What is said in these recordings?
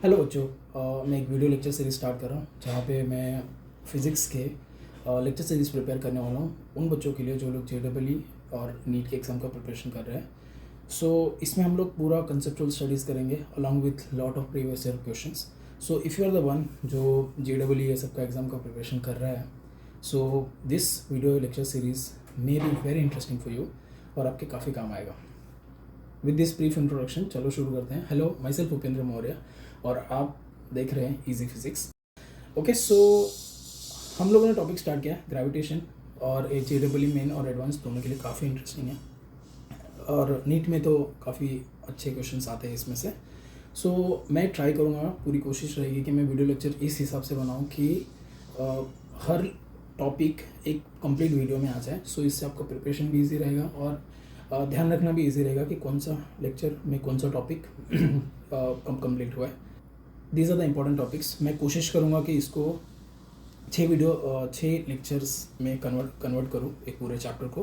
Hello बच्चों। मैं एक वीडियो लेक्चर सीरीज स्टार्ट कर रहा हूँ जहाँ पे मैं फिज़िक्स के लेक्चर सीरीज प्रिपेयर करने वाला हूँ उन बच्चों के लिए जो लोग JEE और नीट के एग्ज़ाम का प्रिपरेशन कर रहे हैं। इसमें हम लोग पूरा कंसेप्चुअल स्टडीज़ करेंगे along with lot of previous year questions. If you are the one जो JEE ये सब का एग्ज़ाम का प्रिपरेशन कर रहा है, this video lecture series may be very interesting for you और आपके काफ़ी काम आएगा। विद दिस ब्रीफ इंट्रोडक्शन चलो शुरू करते हैं। Hello, my self Upendra Maurya और आप देख रहे हैं इजी फिजिक्स। ओके, हम लोगों ने टॉपिक स्टार्ट किया ग्रेविटेशन और JEE मेन और एडवांस दोनों के लिए काफ़ी इंटरेस्टिंग है और नीट में तो काफ़ी अच्छे क्वेश्चंस आते हैं इसमें से। मैं ट्राई करूँगा, पूरी कोशिश रहेगी कि मैं वीडियो लेक्चर इस हिसाब से बनाऊँ कि हर टॉपिक एक कंप्लीट वीडियो में आ जाए। इससे आपका प्रिपरेशन भी इजी रहेगा और ध्यान रखना भी इजी रहेगा कि कौन सा लेक्चर में कौन सा टॉपिक कंप्लीट हुआ है। These are the important topics. मैं कोशिश करूँगा कि इसको 6 लेक्चर्स में कन्वर्ट करूँ एक पूरे चैप्टर को।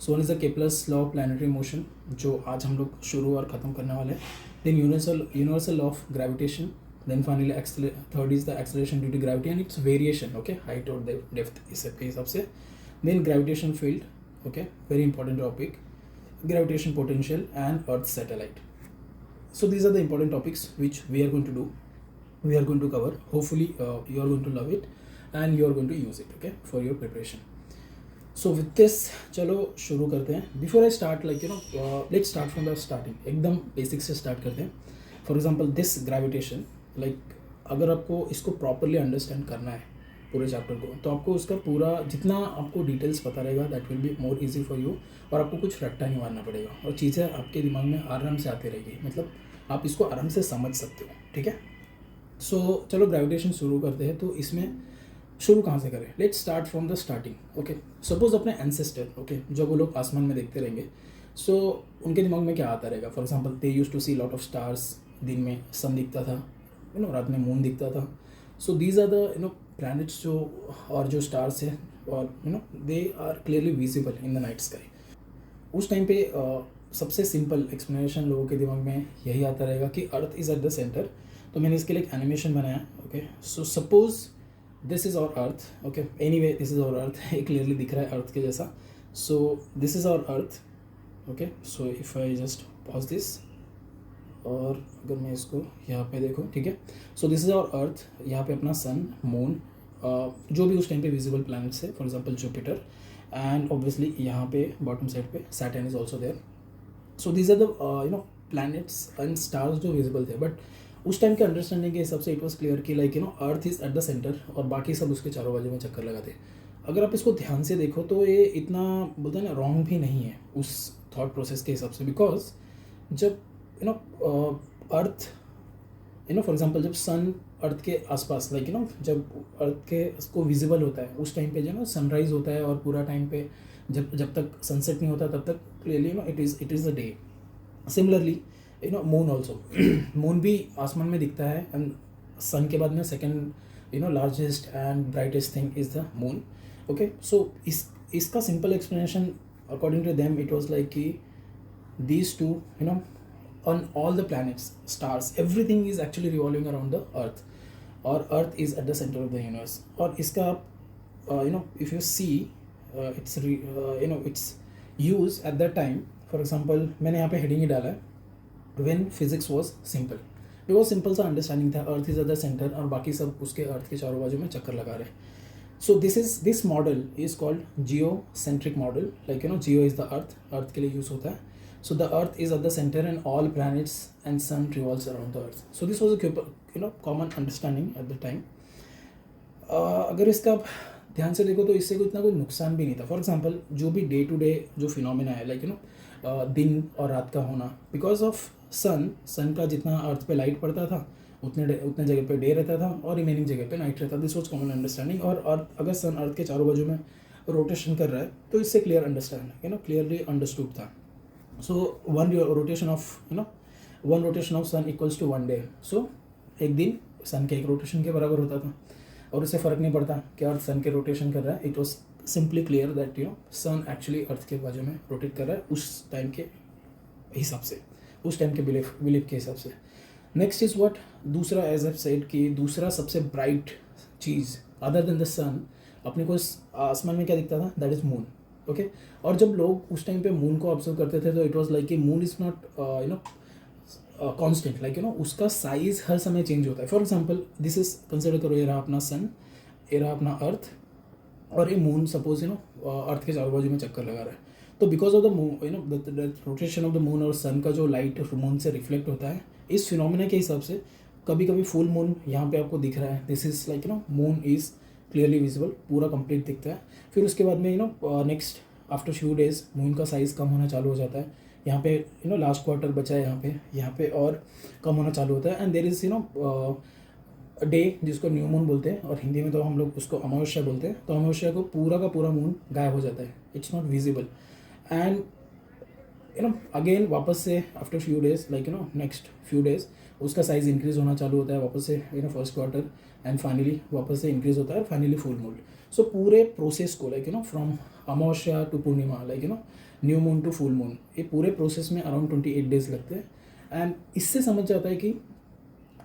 One is the Kepler's law of planetary motion जो आज हम लोग शुरू और ख़त्म करने वाले हैं। Then universal law of gravitation. Then finally third is the acceleration due to gravity and its variation, okay, height और डेप्थ इस सब के हिसाब से। Then gravitation field, okay, very important topic, gravitation potential and earth satellite. These are the important topics which we are going to cover. Hopefully you are going to love it and you are going to use it, okay, for your preparation. With this चलो शुरू करते हैं. Before I start, let's start from the starting. एकदम basic से start करते हैं. For example, this gravitation, अगर आपको इसको प्रॉपरली अंडरस्टैंड करना है पूरे चैप्टर को, तो आपको उसका पूरा जितना आपको डिटेल्स पता रहेगा that will be more easy for you और आपको कुछ रट्टा नहीं मारना पड़ेगा और चीज़ें आपके दिमाग में आराम से आती रहेगी, मतलब आप इसको आराम से समझ सकते हो, ठीक है। चलो ग्रेविटेशन शुरू करते हैं। तो इसमें शुरू कहाँ से करें? Let's start from the starting, okay. Suppose अपने एंसेस्टर, ओके, जब वो लोग आसमान में देखते रहेंगे, उनके दिमाग में क्या आता रहेगा? For example, they use to see lot of stars. दिन में सन दिखता था, रात में मून दिखता था। दीज आर द प्लैनेट्स और जो स्टार्स है और they are clearly visible in the night sky. उस टाइम पे सबसे सिंपल एक्सप्लेनेशन लोगों के दिमाग में यही आता रहेगा कि earth is at the centre. तो मैंने इसके लिए एक एनिमेशन बनाया, okay. Suppose this is our earth, okay, anyway this is our earth. ये क्लियरली दिख रहा है अर्थ के जैसा। This is our earth, okay. If I just pause this और अगर मैं इसको यहाँ पे देखूँ, ठीक है। This is our earth. यहाँ पे अपना सन, मून, जो भी उस टाइम पे विजिबल प्लैनेट्स है, for example Jupiter, and obviously यहाँ पे बॉटम साइड पे Saturn is also there. These are the planets and stars जो विजिबल थे। बट उस टाइम के अंडरस्टैंडिंग के हिसाब से इट वॉज क्लियर कि earth is at the centre और बाकी सब उसके चारों बाजू में चक्कर लगाते। अगर आप इसको ध्यान से देखो तो ये इतना बोलते हैं ना रॉन्ग भी नहीं है उस थॉट प्रोसेस के हिसाब से। बिकॉज जब अर्थ फॉर एग्जांपल जब सन अर्थ के आसपास जब अर्थ के उसको विजिबल होता है उस टाइम पे जो सनराइज होता है और पूरा टाइम पे जब तक सनसेट नहीं होता तब तक clearly it is the day. Similarly moon also moon भी आसमान में दिखता है एंड सन के बाद में second largest and brightest thing is the moon, okay. इसका simple explanation according to them it was like कि these two on all the planets, stars, everything is actually revolving around the earth or earth is at the center of the universe. और इसका if you see it's used at that time. For example, मैंने यहाँ पे heading ही डाला है when physics was simple, because simple सा understanding था earth is at the centre और बाकी सब उसके अर्थ के चारों बाजू में चक्कर लगा रहे हैं। This model is called geocentric model. Jio is the earth के लिए यूज होता है। The earth is at the center and all planets and sun revolves around the earth. This was a common understanding at the time. अगर इसका ध्यान से देखो तो इससे कोई नुकसान भी नहीं था। फॉर एग्जांपल, जो भी डे टू डे जो फिनोमिना है दिन और रात का होना, बिकॉज ऑफ सन का जितना अर्थ पे लाइट पड़ता था उतने जगह पे डे रहता था और रिमेनिंग जगह पे नाइट रहता था। This was common understanding. और अगर सन अर्थ के चारों बाजू में रोटेशन कर रहा है तो इससे क्लियरली अंडरस्टूड था। one rotation of sun equals to 1 day. एक दिन सन के एक रोटेशन के बराबर होता था और उससे फ़र्क नहीं पड़ता कि अर्थ सन के रोटेशन कर रहा है। It was simply clear that sun actually earth के बाजू में रोटेट कर रहा है उस टाइम के हिसाब से, उस टाइम के बिलीफ के हिसाब से। नेक्स्ट इज़ व्हाट, दूसरा एज आई सेड कि दूसरा सबसे ब्राइट चीज़ अदर देन द सन अपने को इस आसमान में क्या दिखता था, दैट इज़ मून। ओके, और जब लोग उस टाइम पे मून को ऑब्जर्व करते थे तो इट वाज लाइक कि moon is not constant, like उसका साइज हर समय चेंज होता है। For example this is consider करो, ये रहा अपना सन, ये रहा अपना अर्थ, और ये मून सपोज अर्थ के चारों बाजू में चक्कर लगा रहा है। तो because of the moon the rotation of the moon और सन का जो लाइट मून से रिफ्लेक्ट होता है, इस फिनोमिना के हिसाब से कभी कभी फुल मून यहाँ पे आपको दिख रहा है, this is like moon is clearly visible, पूरा कंप्लीट दिखता है। फिर उसके बाद में next after few days moon का साइज़ कम होना चालू हो जाता है। यहाँ पे लास्ट क्वार्टर बचा है, यहाँ पे और कम होना चालू होता है। एंड देर इज़ डे जिसको न्यू मून बोलते हैं, और हिंदी में तो हम लोग उसको अमावस्या बोलते हैं। तो अमावस्या को पूरा का पूरा मून गायब हो जाता है, it's not visible. And again वापस से after few days like next few days उसका साइज़ इंक्रीज होना चालू होता है वापस से फर्स्ट क्वार्टर, एंड फाइनली वापस से इंक्रीज होता है, फाइनली फुल मून। सो पूरे प्रोसेस को लाइक फ्रॉम अमावस्या टू पूर्णिमा, like new moon to full moon, ये पूरे प्रोसेस में अराउंड 28 डेज लगते हैं। एंड इससे समझ जाता है कि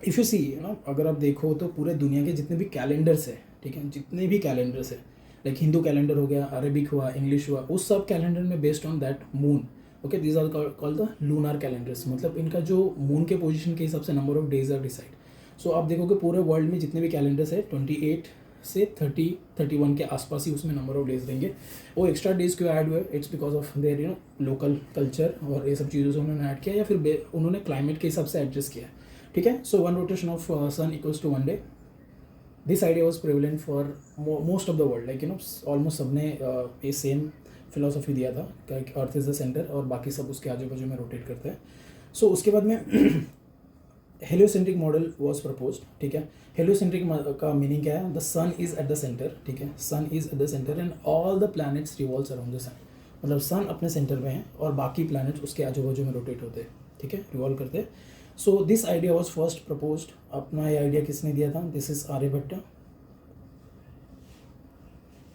इफ़ यू सी अगर आप देखो तो पूरे दुनिया के जितने भी कैलेंडर्स है, ठीक है, जितने भी कैलेंडर्स है, लाइक हिंदू कैलेंडर हो गया, अरेबिक हुआ, इंग्लिश हुआ, उस सब कैलेंडर में based on that moon. Okay, these are called the lunar calendars, मतलब इनका जो मून के पोजीशन के हिसाब से number of days are decide. So आप देखोगे पूरे वर्ल्ड में जितने भी कैलेंडर्स है 28 से 30-31 के आसपास ही उसमें नंबर ऑफ डेज देंगे। वो एक्स्ट्रा डेज क्यों ऐड हुए, it's because of their local culture और ये सब चीज़ों से उन्होंने ऐड किया, या फिर उन्होंने क्लाइमेट के हिसाब से एडजस्ट किया, ठीक है। So one rotation of sun equals to 1 day. This idea was prevalent for most of the world, like almost सबने ये सेम फिलोसफी दिया था कि अर्थ इज़ द सेंटर और बाकी सब उसके आजू बाजू में रोटेट करते हैं। सो उसके बाद में हेलियोसेंट्रिक मॉडल वॉज प्रपोज्ड, ठीक है। हेलियोसेंट्रिक का मीनिंग क्या है, the sun is at the centre, ठीक है, sun is at the centre and all the planets revolves around the sun, मतलब सन अपने सेंटर में है और बाकी प्लैनेट्स उसके आजू बाजू में रोटेट होते हैं, ठीक है, रिवॉल्व करते हैं। So this idea was first proposed, अपना ये आइडिया किसने दिया था, दिस इज आर्यभट्ट,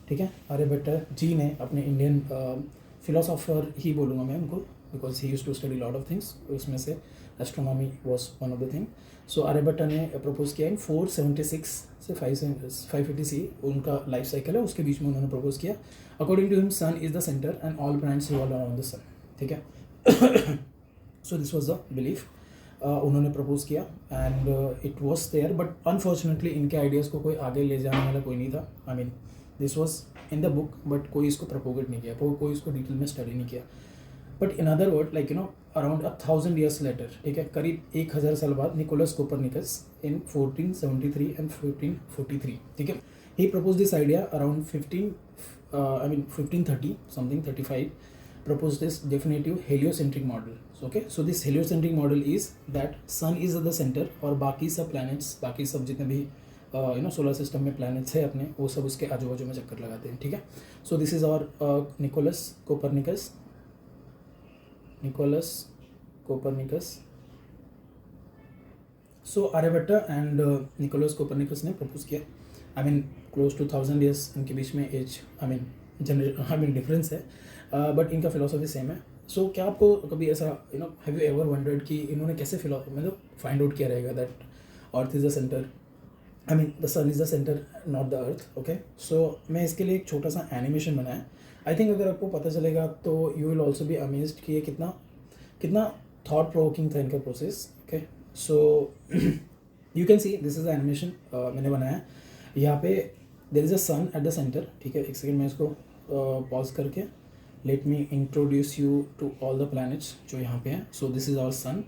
ठीक है, आर्यभट्ट जी ने, अपने इंडियन फिलोसोफर ही बोलूँगा मैं उनको, because he used to study lot of things, उसमें से astronomy was one of the thing. So Aryabhata ने प्रपोज किया इन 476 से 550 सी उनका लाइफ साइकिल है, उसके बीच में उन्होंने प्रपोज किया। According to him sun is the centre and all planets revolve around the sun, ठीक है। So this was the belief उन्होंने प्रपोज किया and it was there, but unfortunately इनके आइडियाज़ को कोई आगे ले जाने वाला कोई नहीं था। I mean this was in the book, but कोई इसको प्रोपोगेट नहीं किया, कोई इसको डिटेल में स्टडी नहीं किया। But in other word like around 1000 years later, ठीक है, करीब 1000 साल बाद निकोलस कोपरनिकस इन 1473 एंड 1543, ठीक है, he propose this idea around 1530 something 35, propose this definitive heliocentric model. Okay, so this heliocentric model is that sun is at the center और बाकी सब planets, बाकी सब जितने भी सोलर सिस्टम में planets है अपने, वो सब उसके आजू बाजू में चक्कर लगाते हैं, ठीक है। So this is our Nicholas Copernicus. So Aryabhata and Nicholas Copernicus ने प्रपोज किया, I mean close to 1000 years इनके बीच में एज, आई मीन डिफरेंस है, बट इनका फिलोसफी सेम है। सो क्या आपको कभी ऐसा हैव यू एवर वंडर्ड कि इन्होंने कैसे मतलब फाइंड आउट किया रहेगा that earth is the centre, I mean the sun is the centre not the earth. Okay, so मैं इसके लिए एक छोटा सा एनिमेशन बनाया। आई थिंक अगर आपको पता चलेगा तो you will also be amazed कि ये कितना थॉट प्रोवोकिंग था इनका process. Okay, so you can see this is the animation मैंने बनाया। यहाँ पे there is a sun at the centre, ठीक है। एक सेकेंड मैं इसको पॉज करके let me introduce you to all the planets जो यहाँ पे हैं। So this is our sun,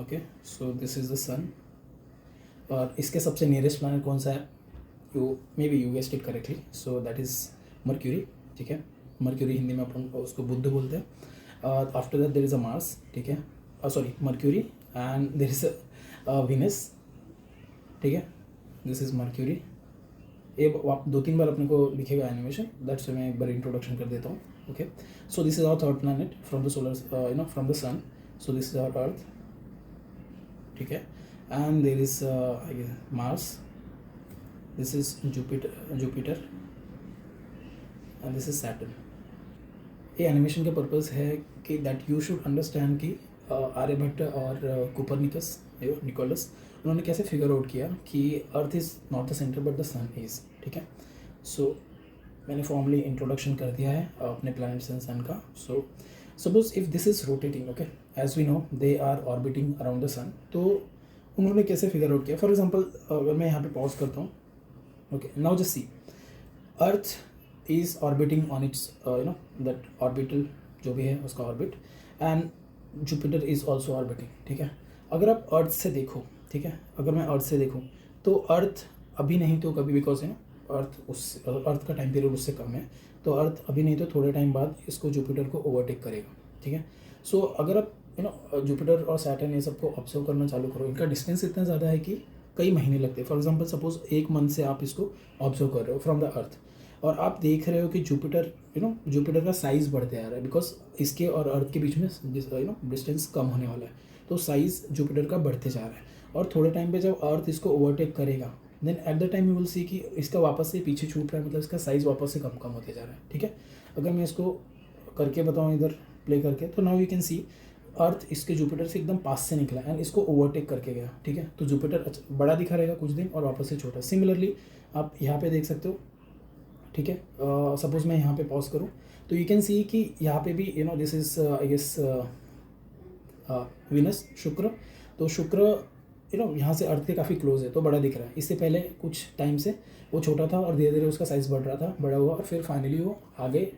okay, so this is the sun, और इसके सबसे नियरेस्ट प्लैनेट कौन सा है, may be you guessed it correctly, so that is mercury, ठीक है। मर्क्यूरी हिंदी में अपन उसको बुध बोलते हैं। After that there is a Mars, ठीक है, sorry Mercury, and there is a Venus, ठीक है, दिस इज़ मर्क्यूरी। ये आप 2-3 बार अपने को दिखेगा एनिमेशन, दैट्स मैं एक बार इंट्रोडक्शन कर देता हूँ। Okay, so this is our third planet from the solar from the sun, so this is our earth, ठीक है, and there is Mars, this is Jupiter and this is Saturn. ये animation का purpose है कि that you should understand कि आर्यभट्ट और Copernicus Nicholas, उन्होंने कैसे फिगर आउट किया कि earth is not the centre but the sun is, ठीक है। सो मैंने फॉर्मली इंट्रोडक्शन कर दिया है अपने प्लैनेट्स एंड सन का। So suppose if this is rotating, okay, as we know they are orbiting around the sun, तो उन्होंने कैसे फिगर आउट किया। फॉर एग्जांपल अगर मैं यहाँ पे पॉज करता हूँ, okay, now just see, earth is orbiting on its that orbital जो भी है उसका orbit, and Jupiter is also orbiting, ठीक है। अगर आप अर्थ से देखो, ठीक है, अगर मैं अर्थ से देखूँ तो अर्थ अभी नहीं तो कभी, बिकॉज अर्थ का टाइम पीरियड उससे कम है, तो अर्थ अभी नहीं तो थोड़े टाइम बाद इसको जुपिटर को ओवरटेक करेगा, ठीक है। सो अगर आप जुपिटर और सैटर्न ये सबको ऑब्जर्व करना चालू करो, इनका डिस्टेंस इतना ज़्यादा है कि कई महीने लगते हैं। फॉर एग्जांपल सपोज 1 मंथ से आप इसको ऑब्जर्व कर रहे हो फ्रॉम द अर्थ, और आप देख रहे हो कि जुपिटर का साइज़ बढ़ते आ रहा है, बिकॉज इसके और अर्थ के बीच में डिस्टेंस कम होने वाला है, तो साइज़ जुपिटर का बढ़ते जा रहा है। और थोड़े टाइम पे जब अर्थ इसको ओवरटेक करेगा, then at the time you will see कि इसका वापस से पीछे छूट रहा है, मतलब इसका साइज़ वापस से कम कम होते जा रहा है, ठीक है। अगर मैं इसको करके बताऊँ इधर प्ले करके, तो नाउ यू कैन सी अर्थ इसके जुपिटर से एकदम पास से निकला एंड इसको ओवरटेक करके गया, ठीक है। तो जुपिटर बड़ा दिखा रहेगा कुछ दिन और वापस से छोटा। सिमिलरली आप यहाँ पे देख सकते हो, ठीक है। सपोज मैं यहाँ पे पॉज करूँ तो यू कैन सी कि यहाँ पे भी this is I guess Venus, Shukra. तो शुक्र यहाँ से अर्थ के काफ़ी क्लोज है तो बड़ा दिख रहा है। इससे पहले कुछ टाइम से वो छोटा था और धीरे धीरे उसका साइज़ बढ़ रहा था, बड़ा हुआ, और फिर फाइनली वो आगे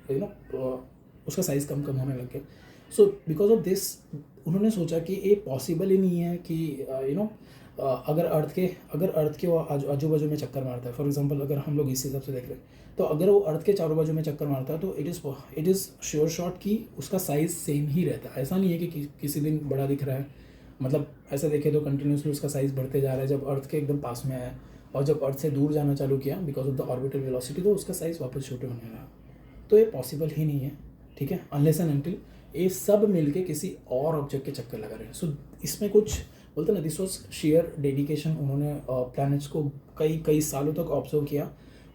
उसका साइज़ कम कम होने लग गया। सो बिकॉज ऑफ दिस उन्होंने सोचा कि ये पॉसिबल ही नहीं है कि अगर अर्थ के वो आजू बाजू में चक्कर मारता है। फॉर एग्जांपल अगर हम लोग इस हिसाब से देख रहे हैं, तो अगर वो अर्थ के चारों बाजू में चक्कर मारता है तो इट इज़ श्योर शॉट कि उसका साइज़ सेम ही रहता है। ऐसा नहीं है कि किसी दिन बड़ा दिख रहा है, मतलब ऐसा देखे तो कंटिन्यूसली उसका साइज़ बढ़ते जा रहा है जब अर्थ के एकदम पास में आया, और जब अर्थ से दूर जाना चालू किया because of the orbital velocity, तो उसका साइज़ वापस छोटे होने लगा। तो ये पॉसिबल ही नहीं है, ठीक है, अनलेस एंड अनटिल ये सब मिलके किसी और ऑब्जेक्ट के चक्कर लगा रहे हैं। सो इसमें कुछ बोलते ना, दिस वॉज शेयर डेडिकेशन। उन्होंने प्लैनेट्स को कई सालों तक ऑब्जर्व किया,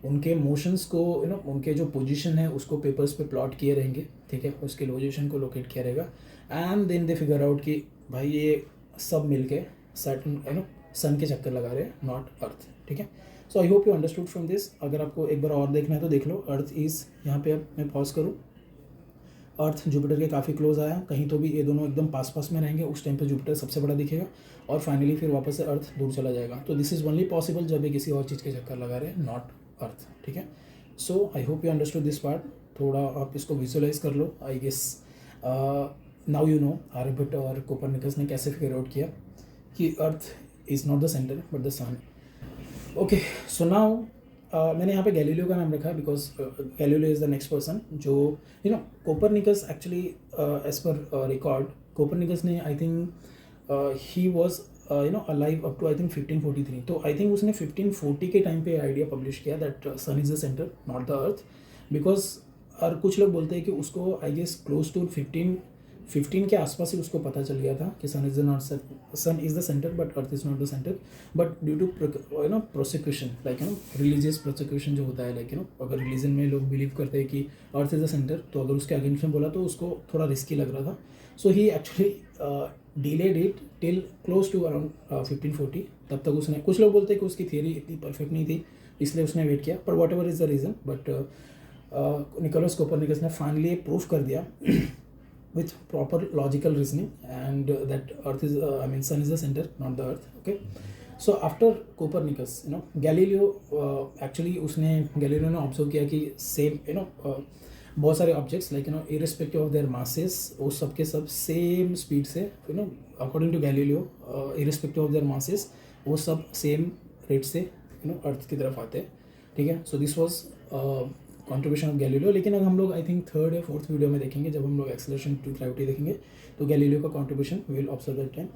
उनके मोशंस को उनके जो पोजीशन है उसको पेपर्स पे प्लॉट किए रहेंगे, ठीक है, उसके लोकेशन को लोकेट किया रहेगा, and then they figure out कि भाई ये सब मिलके सैटर्न सन के चक्कर लगा रहे हैं, नॉट अर्थ, ठीक है। So I hope you understood from this. अगर आपको एक बार और देखना है तो देख लो। अर्थ इज़ यहाँ पे, अब मैं पॉज करूँ, अर्थ जुपिटर के काफ़ी क्लोज आया, कहीं तो भी ये दोनों एकदम पास पास में रहेंगे, उस टाइम पे जुपिटर सबसे बड़ा दिखेगा, और फाइनली फिर वापस से अर्थ दूर चला जाएगा। तो दिस इज़ ओनली पॉसिबल जब ये किसी और चीज़ के चक्कर लगा रहे हैं, नॉट अर्थ, ठीक है। So I hope you understood this part. थोड़ा आप इसको विजुअलाइज कर लो। I guess now you know Aryabhata और कोपरनिकस ने कैसे फिगर आउट किया कि earth is not the centre but the sun. Okay, so now मैंने यहाँ पे गैलीलियो का नाम रखा because Galileo is the next person जो Copernicus actually as per record, Copernicus ने I think he was alive up to I think 1543। तो I think उसने 1540 के टाइम पे आइडिया पब्लिश किया that sun is the centre not the earth, because और कुछ लोग बोलते हैं कि उसको आई गेस क्लोज टू 15 के आसपास ही उसको पता चल गया था कि sun is the centre but earth is not the centre. But due to prosecution, like religious prosecution जो होता है, लाइक अगर रिलीजन में लोग बिलीव करते हैं कि अर्थ इज़ द सेंटर, तो अगर उसके अगेंस्ट में बोला तो उसको थोड़ा रिस्की लग रहा था। So he actually delayed it till close to around 1540। तब तक उसने, कुछ लोग बोलते हैं कि उसकी थियरी इतनी परफेक्ट नहीं थी इसलिए उसने वेट किया, पर what ever is the reason, but Nicholas Copernicus ने फाइनली प्रूफ कर दिया with proper logical reasoning and that earth is sun is the center, not the earth, okay. So after Copernicus, Galileo actually Galileo ने observe किया कि same बहुत सारे objects like irrespective of their masses, वो सब के सब सेम स्पीड से according to Galileo irrespective of their masses वो सब सेम रेट से अर्थ की तरफ आते हैं, ठीक है। So this was contribution of Galileo. लेकिन अब हम लोग आई थिंक 3rd या 4th वीडियो में देखेंगे, जब हम लोग एक्सेलरेशन टू ग्रेविटी देखेंगे तो गैलीलियो का contribution will observe that time.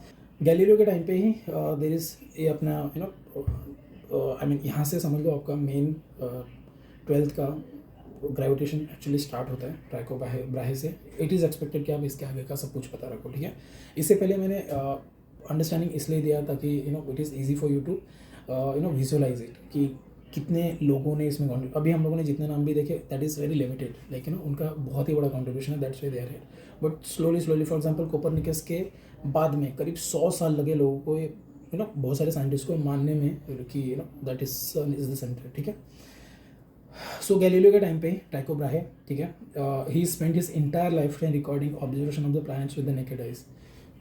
Galileo के टाइम पे ही देयर इज़ ये अपना आई मीन यहाँ से समझ लो आपका मेन 12th का ग्रेविटेशन एक्चुअली स्टार्ट होता है टाइको ब्राहे से। इट इज़ एक्सपेक्टेड कि आप इसके आगे का सब कुछ पता रखो, ठीक है। इससे पहले मैंने अंडरस्टैंडिंग इसलिए दिया ताकि it is easy for you to visualise it कि कितने लोगों ने इसमें कॉन्ट्रीब्यूट। अभी हम लोगों ने जितने नाम भी देखे दैट इज़ वेरी लिमिटेड, लेकिन उनका बहुत ही बड़ा कॉन्ट्रीब्यूशन है, that's why they are here. But slowly for example Copernicus के बाद में करीब 100 साल लगे लोगों को, बहुत सारे साइंटिस्ट को मानने में कि that is sun is the centre, ठीक है। सो गैलीलियो के टाइम पे टाइको ब्राहे, ठीक है, he spend his entire lifetime recording observation of the planets with the naked eyes.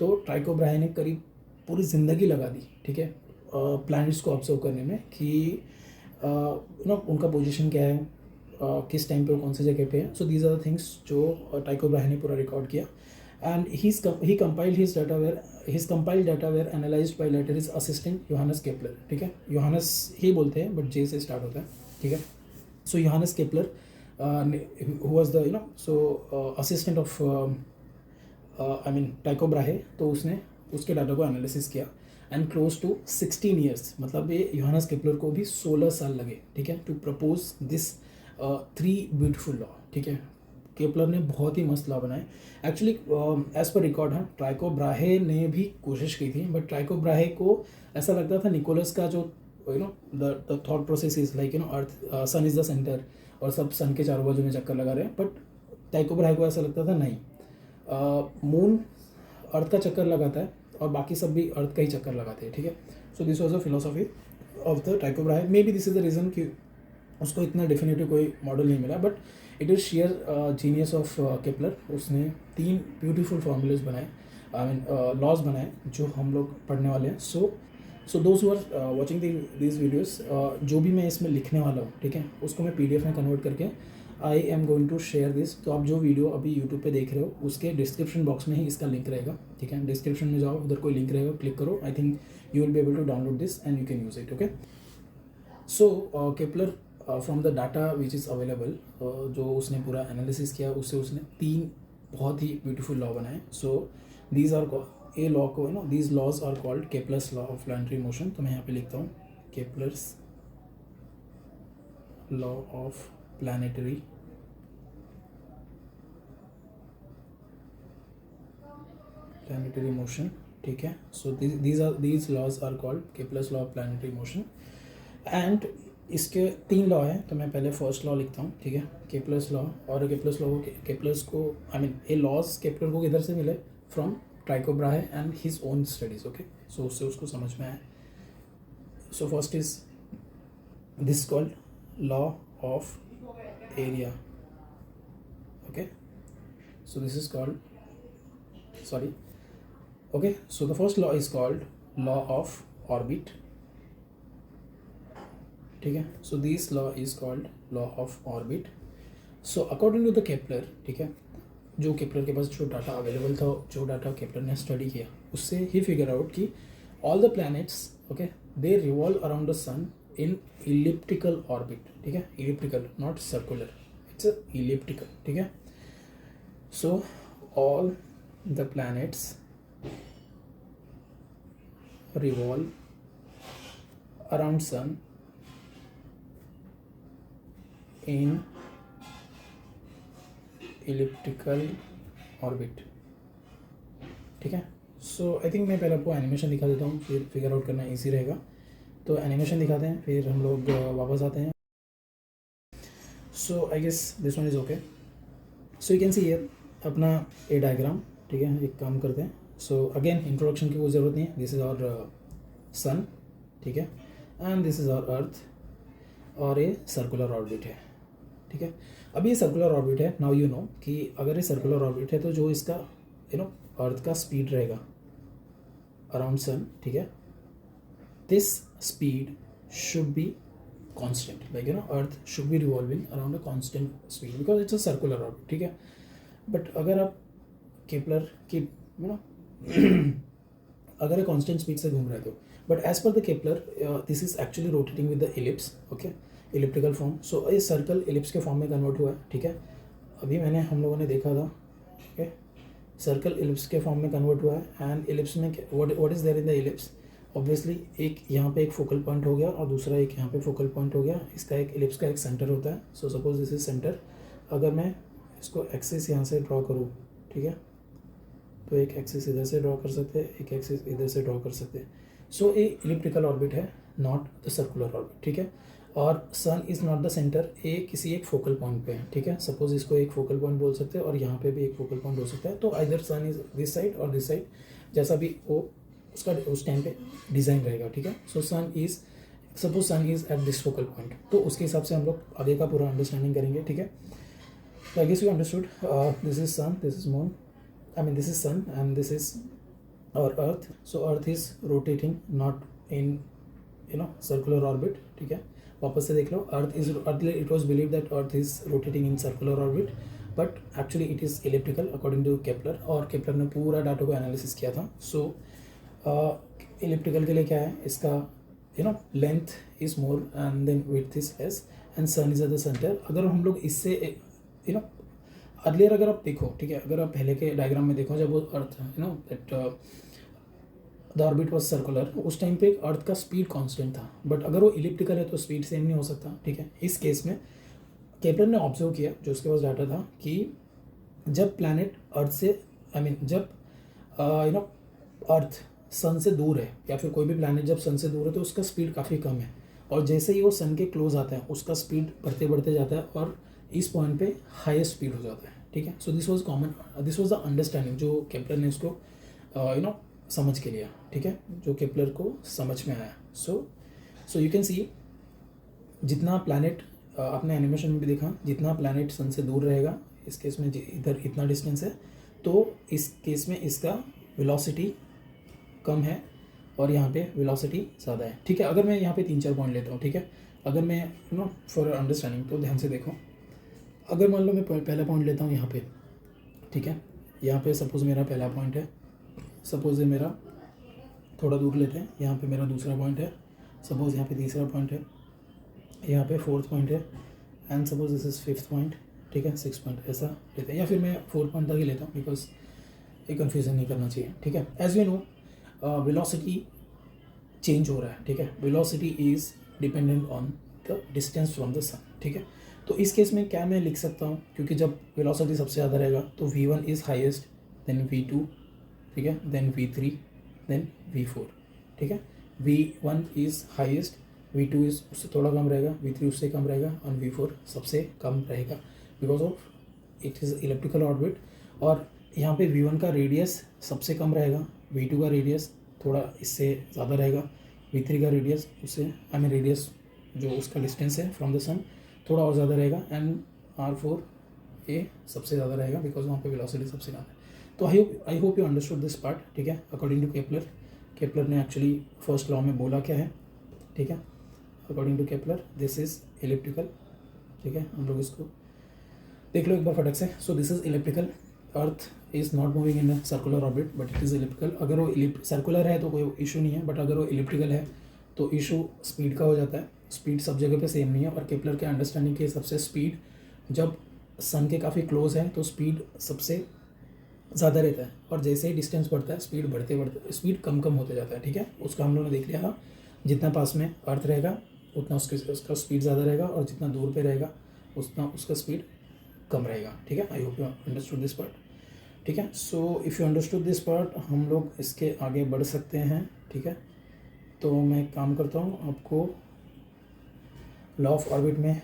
तो टाइको ब्राहे ने करीब पूरी ज़िंदगी लगा दी, ठीक है, प्लैनेट्स को ऑब्जर्व करने में कि उनका पोजीशन क्या है, किस टाइम पे वो कौन सी जगह पे है। So these are the things जो टाइको ब्राहे ने पूरा रिकॉर्ड किया। And he compiled his compiled data were analyzed by later his assistant Johannes Kepler, ठीक है, योहानस ही बोलते हैं बट जे से स्टार्ट होता है, ठीक है। So Johannes Kepler who was the assistant of Tycho Brahe, तो उसने उसके डाटा को एनालिसिस किया एंड क्लोज टू 16 ईयर्स, मतलब ये योहानस केपलर को भी 16 साल लगे, ठीक है, to propose this 3 beautiful law, ठीक है। केपलर ने बहुत ही मस्त लॉ बनाए एक्चुअली, एज पर रिकॉर्ड है। टाइको ब्राहे ने भी कोशिश की थी, बट टाइको ब्राहे को ऐसा लगता था निकोलस का जो the thought process is like earth sun is the centre और सब सन के चारों बाजू में चक्कर लगा रहे हैं, बट टाइको ब्राहे को ऐसा लगता था नहीं, मून अर्थ का चक्कर लगाता है और बाकी सब भी अर्थ का ही चक्कर लगाते हैं, ठीक है। So this was a philosophy of the Tycho Brahe. Maybe this is the reason कि उसको इतना डेफिनेटिव कोई मॉडल नहीं मिला, but it is sheer genius of Kepler. उसने 3 ब्यूटीफुल फॉर्मूलेज बनाए, लॉज बनाए जो हम लोग पढ़ने वाले हैं। So those who are watching these videos, जो भी मैं इसमें लिखने वाला हूँ, ठीक है, उसको मैं PDF में कन्वर्ट करके I am going to share this. तो आप जो वीडियो अभी यूट्यूब पे देख रहे हो उसके डिस्क्रिप्शन बॉक्स में ही इसका लिंक रहेगा, ठीक है। डिस्क्रिप्शन में जाओ, उधर कोई लिंक रहेगा, क्लिक करो, I think you will be able to download this and you can use it, okay. So Kepler from the data which is available, जो उसने पूरा एनालिसिस किया, उससे उसने 3 बहुत ही ब्यूटीफुल लॉ बनाए। So these are a law को these laws are called Kepler's law of planetary motion. तो मैं यहाँ पे लिखता हूँ Kepler's law of planetary motion, ठीक है। So these laws are called Kepler's law of planetary motion and इसके 3 लॉ हैं। तो मैं पहले फर्स्ट लॉ लिखता हूँ, ठीक है, केपलर्स लॉ। और केपलर्स को ये लॉज केपलर को किधर से मिले, from Tycho Brahe and his own studies, okay. So उससे उसको समझ में आया। So first is this called law of area, okay. So this is called okay, so the first law is called law of orbit, ठीक है। so this law is called law of orbit. so according to the Kepler, ठीक है, जो Kepler के पास जो data available था, जो data Kepler ने स्टडी किया, उससे ही फिगर आउट कि all the planets, okay, they revolve around the sun in elliptical orbit, ठीक है, elliptical not circular, it's elliptical, ठीक है। So all the planets revolve around sun in elliptical orbit, ठीक है। सो आई थिंक मैं पहले आपको एनिमेशन दिखा देता हूँ, फिर फिगर आउट करना इजी रहेगा। तो एनिमेशन दिखाते हैं, फिर हम लोग वापस आते हैं। So I guess this one is okay. So you can see here अपना ए डायग्राम, ठीक है। एक काम करते हैं, सो अगेन इंट्रोडक्शन की कोई ज़रूरत नहीं है। दिस इज़ आवर सन, ठीक है, and this is our earth, और ये सर्कुलर ऑर्बिट है, ठीक है। अब ये सर्कुलर ऑर्बिट है, नाउ यू नो कि अगर ये सर्कुलर ऑर्बिट है तो जो इसका अर्थ का स्पीड रहेगा अराउंड सन, ठीक है, this speed should be constant, like earth should be revolving around a constant speed because it's a circular orbit, ठीक है। बट अगर आप केपलर की अगर ये कांस्टेंट स्पीड से घूम रहे हो, but as per the Kepler this is actually rotating with the ellipse, okay, elliptical form. So ये सर्कल इलिप्स के फॉर्म में कन्वर्ट हुआ है, ठीक है। अभी हम लोगों ने देखा था, ठीक है, सर्कल इलिप्स के फॉर्म में कन्वर्ट हुआ है। एंड इलिप्स में what is there in the ellipse, obviously एक यहाँ पे एक फोकल पॉइंट हो गया और दूसरा एक यहाँ पे फोकल पॉइंट हो गया। इसका एक इलिप्स का एक सेंटर होता है। So suppose this is centre. अगर मैं इसको एक्सिस यहाँ से ड्रॉ करूँ, ठीक है, तो एक एक्सिस इधर से ड्रॉ कर सकते हैं, एक एक्सिस इधर से ड्रॉ कर सकते हैं। सो ये इलिप्टिकल ऑर्बिट है, नॉट द सर्कुलर ऑर्बिट, ठीक है। और सन इज़ नॉट द सेंटर, ए किसी एक फोकल पॉइंट पे है, ठीक है। सपोज इसको एक फोकल पॉइंट बोल सकते हैं और यहाँ पे भी एक फोकल पॉइंट हो सकता है। तो either sun is this side और दिस साइड, जैसा भी वो उसका उस टाइम पे डिज़ाइन रहेगा, ठीक है। So sun is, suppose sun is at this focal point, तो उसके हिसाब से हम लोग आगे का पूरा अंडरस्टैंडिंग करेंगे, ठीक है। So I guess you understood. This is sun, this is moon. I mean, this is sun, and this is our Earth. So Earth is rotating, not in circular orbit. ठीक है, वापस से देख लो. Earthly it was believed that Earth is rotating in circular orbit, but actually it is elliptical according to Kepler. और Kepler ने पूरा data को analysis किया था. So elliptical के लिए क्या है, इसका length is more and then width is less and sun is at the center. अगर हम लोग इससे अर्लियर अगर आप देखो, ठीक है, अगर आप पहले के डायग्राम में देखो, जब वो earth that the orbit was circular, उस टाइम पे अर्थ का स्पीड कांस्टेंट था, बट अगर वो इलिप्टिकल है तो स्पीड सेम नहीं हो सकता, ठीक है। इस केस में केपलर ने ऑब्जर्व किया, जो उसके पास डाटा था, कि जब प्लैनेट अर्थ से जब अर्थ सन से दूर है, या फिर कोई भी प्लैनेट जब सन से दूर है, तो उसका स्पीड काफ़ी कम है, और जैसे ही वो सन के क्लोज आता है उसका स्पीड बढ़ते बढ़ते जाता है और इस पॉइंट पे हाईएस्ट स्पीड हो जाता है, ठीक है। So this was the understanding जो केपलर ने उसको समझ के लिया, ठीक है, जो केपलर को समझ में आया। सो यू कैन सी, जितना प्लैनेट आपने एनिमेशन में भी देखा, जितना प्लैनेट सन से दूर रहेगा, इस केस में इधर इतना डिस्टेंस है, तो इस केस में इसका वेलोसिटी कम है और यहाँ पे वेलोसिटी ज़्यादा है, ठीक है। अगर मैं यहाँ पे 3-4 पॉइंट लेता हूँ, ठीक है, अगर मैं फॉर अंडरस्टैंडिंग, तो ध्यान से देखो, अगर मान लो मैं पहला पॉइंट लेता हूँ यहाँ पे, ठीक है, यहाँ पे सपोज़ मेरा पहला पॉइंट है, सपोज़ ये मेरा थोड़ा दूर लेते हैं, यहाँ पे मेरा दूसरा पॉइंट है, सपोज़ यहाँ पे तीसरा पॉइंट है, यहाँ पे 4th पॉइंट है, and suppose this is 5th point, ठीक है, 6th पॉइंट, ऐसा लेते हैं, या फिर मैं 4 पॉइंट तक ही लेता हूँ, बिकॉज ये कन्फ्यूज़न नहीं करना चाहिए, ठीक है। As we know, velocity change हो रहा है, ठीक है, velocity is dependent on the distance from the sun, ठीक है। तो इस केस में क्या मैं लिख सकता हूँ, क्योंकि जब वेलोसिटी सबसे ज़्यादा रहेगा तो v1 is highest, then v2, ठीक है, देन v3, देन v4, ठीक है। v1 is highest, v2 is उससे थोड़ा कम रहेगा, v3 उससे कम रहेगा, और v4 सबसे कम रहेगा, because of it is electrical orbit. और यहाँ पे v1 का रेडियस सबसे कम रहेगा, v2 का रेडियस थोड़ा इससे ज़्यादा रहेगा, v3 का रेडियस उससे रेडियस जो उसका डिस्टेंस है फ्रॉम द सन थोड़ा और ज़्यादा रहेगा, एंड R4 ये सबसे ज़्यादा रहेगा, बिकॉज वहाँ पे वेलोसिटी सबसे कम है। तो I hope you understood this part, ठीक है। अकॉर्डिंग टू केपलर ने एक्चुअली फर्स्ट लॉ में बोला क्या है, ठीक है, according to Kepler this is elliptical, ठीक है। हम लोग इसको देख लो एक बार फटक से। सो this is elliptical, earth is not moving in circular orbit, but it is elliptical. अगर वो सर्कुलर है तो कोई इशू नहीं है, बट अगर वो इलिप्टिकल है तो इशू स्पीड का हो जाता है। स्पीड सब जगह पे सेम नहीं है, और केपलर के अंडरस्टैंडिंग के हिसाब से स्पीड जब सन के काफ़ी क्लोज है तो स्पीड सबसे ज़्यादा रहता है, और जैसे ही डिस्टेंस बढ़ता है स्पीड बढ़ते स्पीड कम होते जाता है, ठीक है। उसका हम लोगों ने देख लिया था, जितना पास में अर्थ रहेगा उतना उसका स्पीड ज़्यादा रहेगा, और जितना दूर पे रहेगा उतना उसका स्पीड कम रहेगा, ठीक है। I hope you understood this part, ठीक है। So if you understood this part, हम लोग इसके आगे बढ़ सकते हैं, ठीक है। तो मैं काम करता हूँ, आपको लॉ ऑफ ऑर्बिट में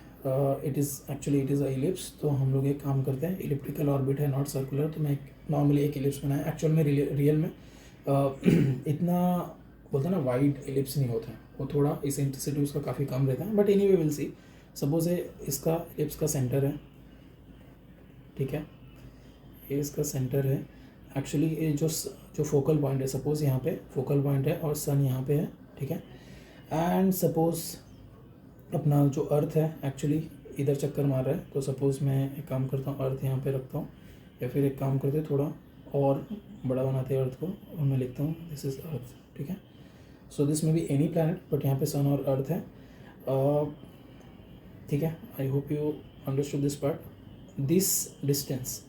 इट इज़ अ इलिप्स, तो हम लोग एक काम करते हैं, इलिप्टिकल ऑर्बिट है नॉट सर्कुलर, तो मैं नॉर्मली एक इलिप्स बनाया। एक्चुअल में रियल में इतना बोलते हैं ना वाइड इलिप्स नहीं होता है, वो थोड़ा इसेंट्रिसिटी उसका काफ़ी कम रहता है, but anyway will see. Suppose इसका इलिप्स का सेंटर है, ठीक है, ये इसका सेंटर है। एक्चुअली ये जो फोकल पॉइंट है, सपोज यहाँ पे फोकल पॉइंट है और सन यहाँ पे है, ठीक है। एंड सपोज अपना जो अर्थ है एक्चुअली इधर चक्कर मार रहा है, तो सपोज़ मैं एक काम करता हूँ, अर्थ यहाँ पे रखता हूँ, या फिर एक काम करते थोड़ा और बड़ा बनाते हैं अर्थ को, और मैं लिखता हूँ दिस इज़ अर्थ, ठीक है। सो दिस में भी एनी प्लैनेट, बट यहाँ पे सन और अर्थ है, ठीक है। I hope you understood this part. This distance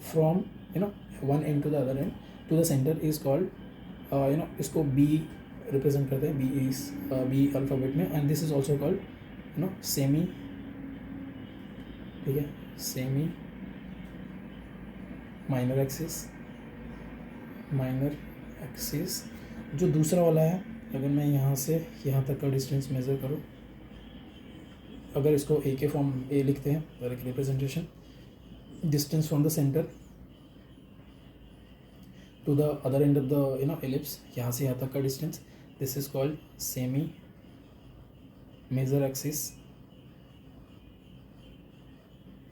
from one end to the other end to the centre is called इसको बी रिप्रेजेंट करते हैं, बी इज बी अल्फ़ाबेट में, and this is also called semi, ठीक है, semi minor axis. जो दूसरा वाला है, अगर मैं यहाँ से यहाँ तक का डिस्टेंस मेज़र करूँ, अगर इसको ए के फॉर्म ए लिखते हैं, representation, distance from the centre to the other end of the ellipse, यहाँ से यहाँ तक का distance, this is called semi major axis,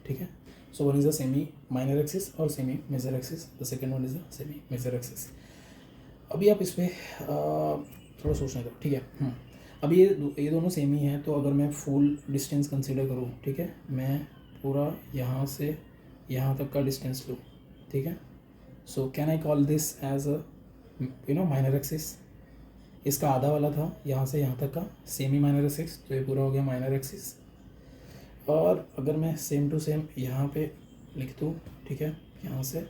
ठीक है. So one is the semi minor axis और semi major axis, the second one is the semi major axis. अभी आप इस पर थोड़ा सोचना करो, ठीक है. अभी ये दोनों सेम ही हैं, तो अगर मैं फुल डिस्टेंस कंसीडर करूँ, ठीक है, मैं पूरा यहाँ से यहाँ तक का डिस्टेंस लूँ, ठीक है. So can I call this as a minor axis. इसका आधा वाला था यहाँ से यहाँ तक का सेमी माइनर एक्सिस, तो ये पूरा हो गया माइनर एक्सिस. और अगर मैं सेम टू सेम यहाँ पे लिख दूँ, ठीक है, यहाँ से,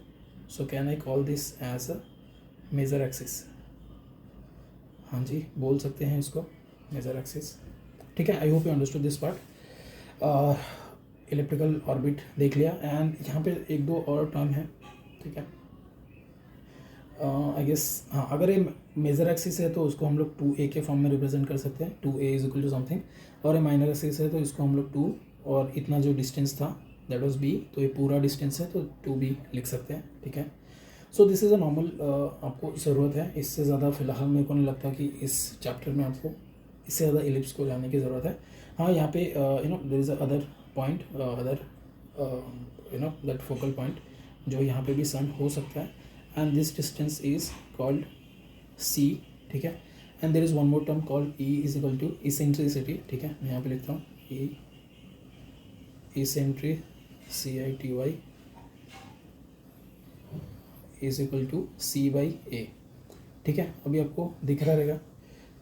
so can I call this as a major axis. हाँ जी, बोल सकते हैं इसको मेजर एक्सिस, ठीक है. I hope you understood this part. Electrical orbit देख लिया, एंड यहाँ पे एक दो और टर्म है, ठीक है. आई गेस हाँ, अगर ये मेजर एक्सिस है तो उसको हम लोग 2a के फॉर्म में रिप्रेजेंट कर सकते हैं, 2a is equal to something. और ये माइनर एक्सिस है तो इसको हम लोग 2 और इतना जो डिस्टेंस था दैट वाज b, तो ये पूरा डिस्टेंस है तो 2b लिख सकते हैं, ठीक है. So this is a normal, आपको ज़रूरत है. इससे ज़्यादा फिलहाल मेरे को नहीं लगता कि इस चैप्टर में आपको इससे ज़्यादा एलिप्स को जानने की ज़रूरत है. हाँ, यहाँ पे there is other point, other that focal point, जो यहाँ पे भी सन हो सकता है, and this distance is called c, ठीक है. And there is one more term called e is equal to eccentricity, ठीक है. मैं यहाँ पे लिखता हूँ e eccentricity CITY is equal to c/a, ठीक है. अभी आपको दिख रहा रहेगा,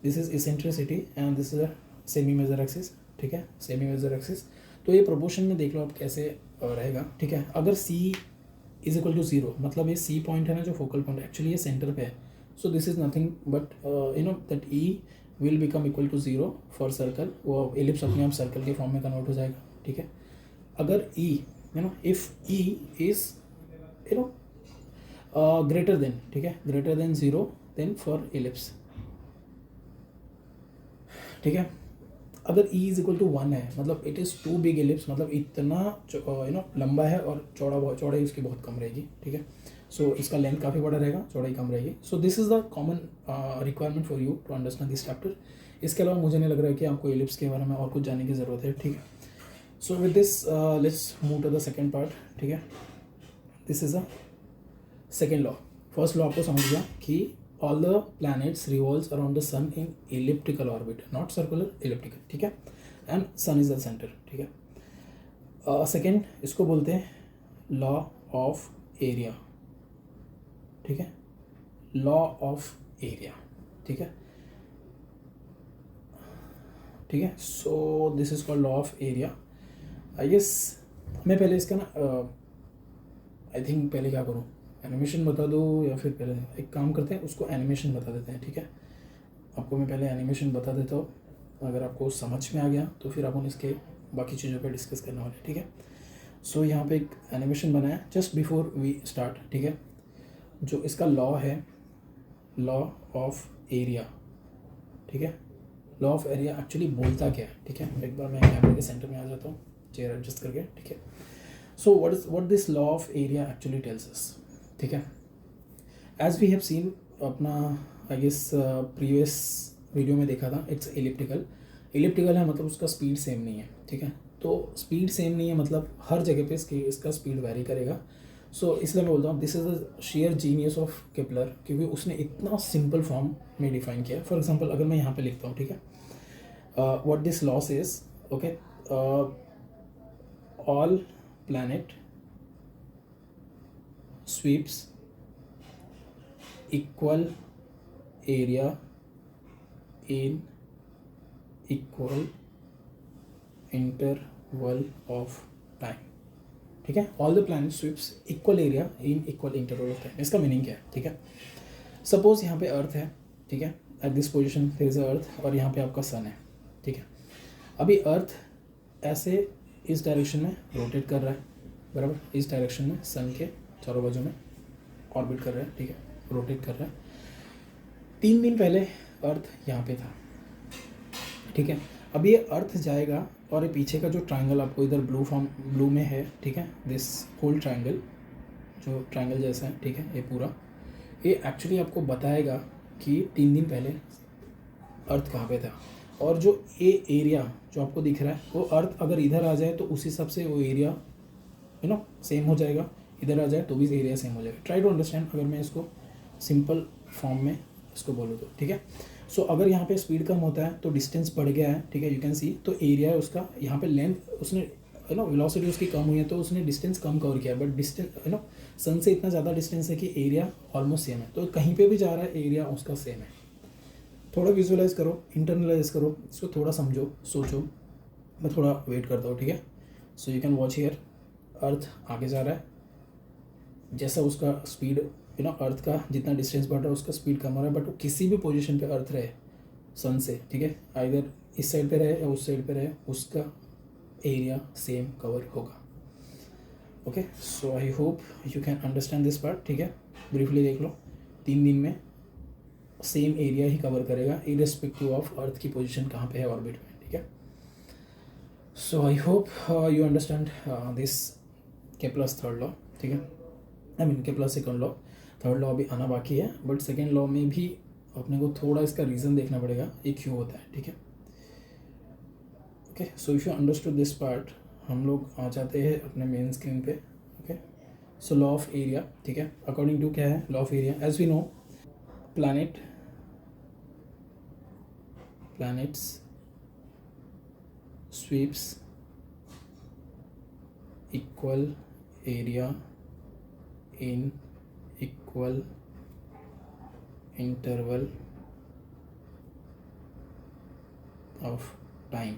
this is eccentricity and this is a semi major axis, ठीक है, सेमी मेजर एक्सिस. तो ये प्रोपोर्शन में देख लो आप कैसे रहेगा, ठीक है. अगर c इज इक्वल टू 0, मतलब ये c पॉइंट है ना, जो फोकल पॉइंट, एक्चुअली ये सेंटर पे है. So this is nothing but that e will become equal to 0 for circle. वो एलिप्स अपने आप सर्कल के फॉर्म में कन्वर्ट हो जाएगा, ठीक है. अगर e if e is greater than, ठीक है, greater than 0, then for ellipse, ठीक है. अगर e इज इक्वल टू 1 है, मतलब it is too big ellipse, मतलब इतना लंबा है और चौड़ाई उसकी बहुत कम रहेगी, ठीक है. सो इसका लेंथ काफ़ी बड़ा रहेगा, चौड़ाई कम रहेगी. So this is the common requirement for you to understand this chapter. इसके अलावा मुझे नहीं लग रहा है कि आपको एलिप्स के बारे में और कुछ जानने की ज़रूरत है, ठीक है. So with this let's move to the second part, ठीक है. This is a second law. First law आपको समझ गया कि all the planets revolves around the sun in elliptical orbit, not circular, elliptical, ठीक है. and sun is the center, ठीक है. सेकेंड इसको बोलते हैं लॉ ऑफ एरिया, ठीक है, लॉ ऑफ एरिया, ठीक है, ठीक है. So this is called law of area. I guess मैं पहले इसका ना आई थिंक पहले क्या करूँ, एनिमेशन बता दो, या फिर पहले एक काम करते हैं, उसको एनिमेशन बता देते हैं, ठीक है. आपको मैं पहले एनिमेशन बता देता हूँ, अगर आपको समझ में आ गया तो फिर अपन इसके बाकी चीज़ों पे डिस्कस करने वाले, ठीक है. सो यहाँ पे एक एनिमेशन बनाया जस्ट बिफोर वी स्टार्ट, ठीक है. जो इसका लॉ है, लॉ ऑफ एरिया, ठीक है. लॉ ऑफ एरिया एक्चुअली बोलता क्या है, ठीक है. एक बार मैं कैमरे के सेंटर में आ जाता हूँ, चेयर एडजस्ट करके, ठीक है. So what this law of area actually tells us, ठीक है. एज वी हैव सीन, अपना आई गेस प्रीवियस वीडियो में देखा था, इट्स एलिप्टिकल. एलिप्टिकल है मतलब उसका स्पीड सेम नहीं है, ठीक है. तो स्पीड सेम नहीं है मतलब हर जगह पे इसका स्पीड वैरी करेगा. सो इसलिए मैं बोलता हूँ this is the share genius of Kepler, क्योंकि उसने इतना सिंपल फॉर्म में डिफाइन किया. फॉर एग्जांपल अगर मैं यहाँ पे लिखता हूँ, ठीक है, what this loss is, okay, all planet sweeps equal area in equal interval of time, ठीक है. All the planet sweeps equal area in equal interval of time. इसका मीनिंग क्या है, ठीक है. सपोज यहाँ पे अर्थ है, ठीक है, at this position there is earth, और यहाँ पे आपका सन है, ठीक है. अभी अर्थ ऐसे इस डायरेक्शन में रोटेट कर रहा है, बराबर, इस डायरेक्शन में सन के चारों बाजू में ऑर्बिट कर रहा है, ठीक है, रोटेट कर रहा है. 3 दिन पहले अर्थ यहाँ पे था, ठीक है. अब ये अर्थ जाएगा और ये पीछे का जो ट्रायंगल आपको इधर ब्लू में है, ठीक है, दिस होल ट्रायंगल, जो ट्रायंगल जैसा है, ठीक है, ये पूरा ये एक्चुअली आपको बताएगा कि 3 दिन पहले अर्थ कहाँ पे था, और जो ए एरिया जो आपको दिख रहा है वो अर्थ अगर इधर आ जाए तो उस हिसाब से वो एरिया सेम हो जाएगा, इधर आ जाए तो भी एरिया सेम हो जाएगा। ट्राई टू अंडरस्टैंड, अगर मैं इसको सिंपल फॉर्म में इसको बोलूँ तो, ठीक है। सो अगर यहाँ पे स्पीड कम होता है तो डिस्टेंस बढ़ गया है, ठीक है, यू कैन सी, तो एरिया है उसका, यहाँ पे लेंथ उसने वेलोसिटी उसकी कम हुई है तो उसने डिस्टेंस कम कवर किया है, बट डिस्टेंस सन से इतना ज़्यादा डिस्टेंस है कि एरिया ऑलमोस्ट सेम है, तो कहीं पे भी जा रहा है एरिया उसका सेम है। थोड़ा विजुअलाइज करो, इंटरनलाइज करो, इसको थोड़ा समझो, सोचो। मैं थोड़ा वेट करता हूँ, ठीक है। So you can watch here, earth आगे जा रहा है, जैसा उसका स्पीड अर्थ का जितना डिस्टेंस बढ़ रहा है उसका स्पीड कम हो रहा है, बट वो किसी भी पोजीशन पे अर्थ रहे सन से, ठीक है, आइदर इस साइड पे रहे या उस साइड पे रहे, उसका एरिया सेम कवर होगा। Okay, so I hope you can understand this part, ठीक है। ब्रीफली देख लो, 3 दिन में सेम एरिया ही कवर करेगा इरेस्पेक्टिव ऑफ अर्थ की पोजीशन कहाँ पे है ऑर्बिट में, ठीक है। So I hope you understand this Kepler's third law, ठीक है, I mean Kepler's second law. Third law अभी आना बाकी है, बट सेकेंड लॉ में भी अपने को थोड़ा इसका रीज़न देखना पड़ेगा ये क्यों होता है, ठीक है। Okay, so if you understood this part, हम लोग आ जाते हैं अपने मेन स्क्रीन पे। Okay, so law of area, ठीक है, अकॉर्डिंग टू क्या है law of area, as we know planets sweeps equal area in equal interval of time.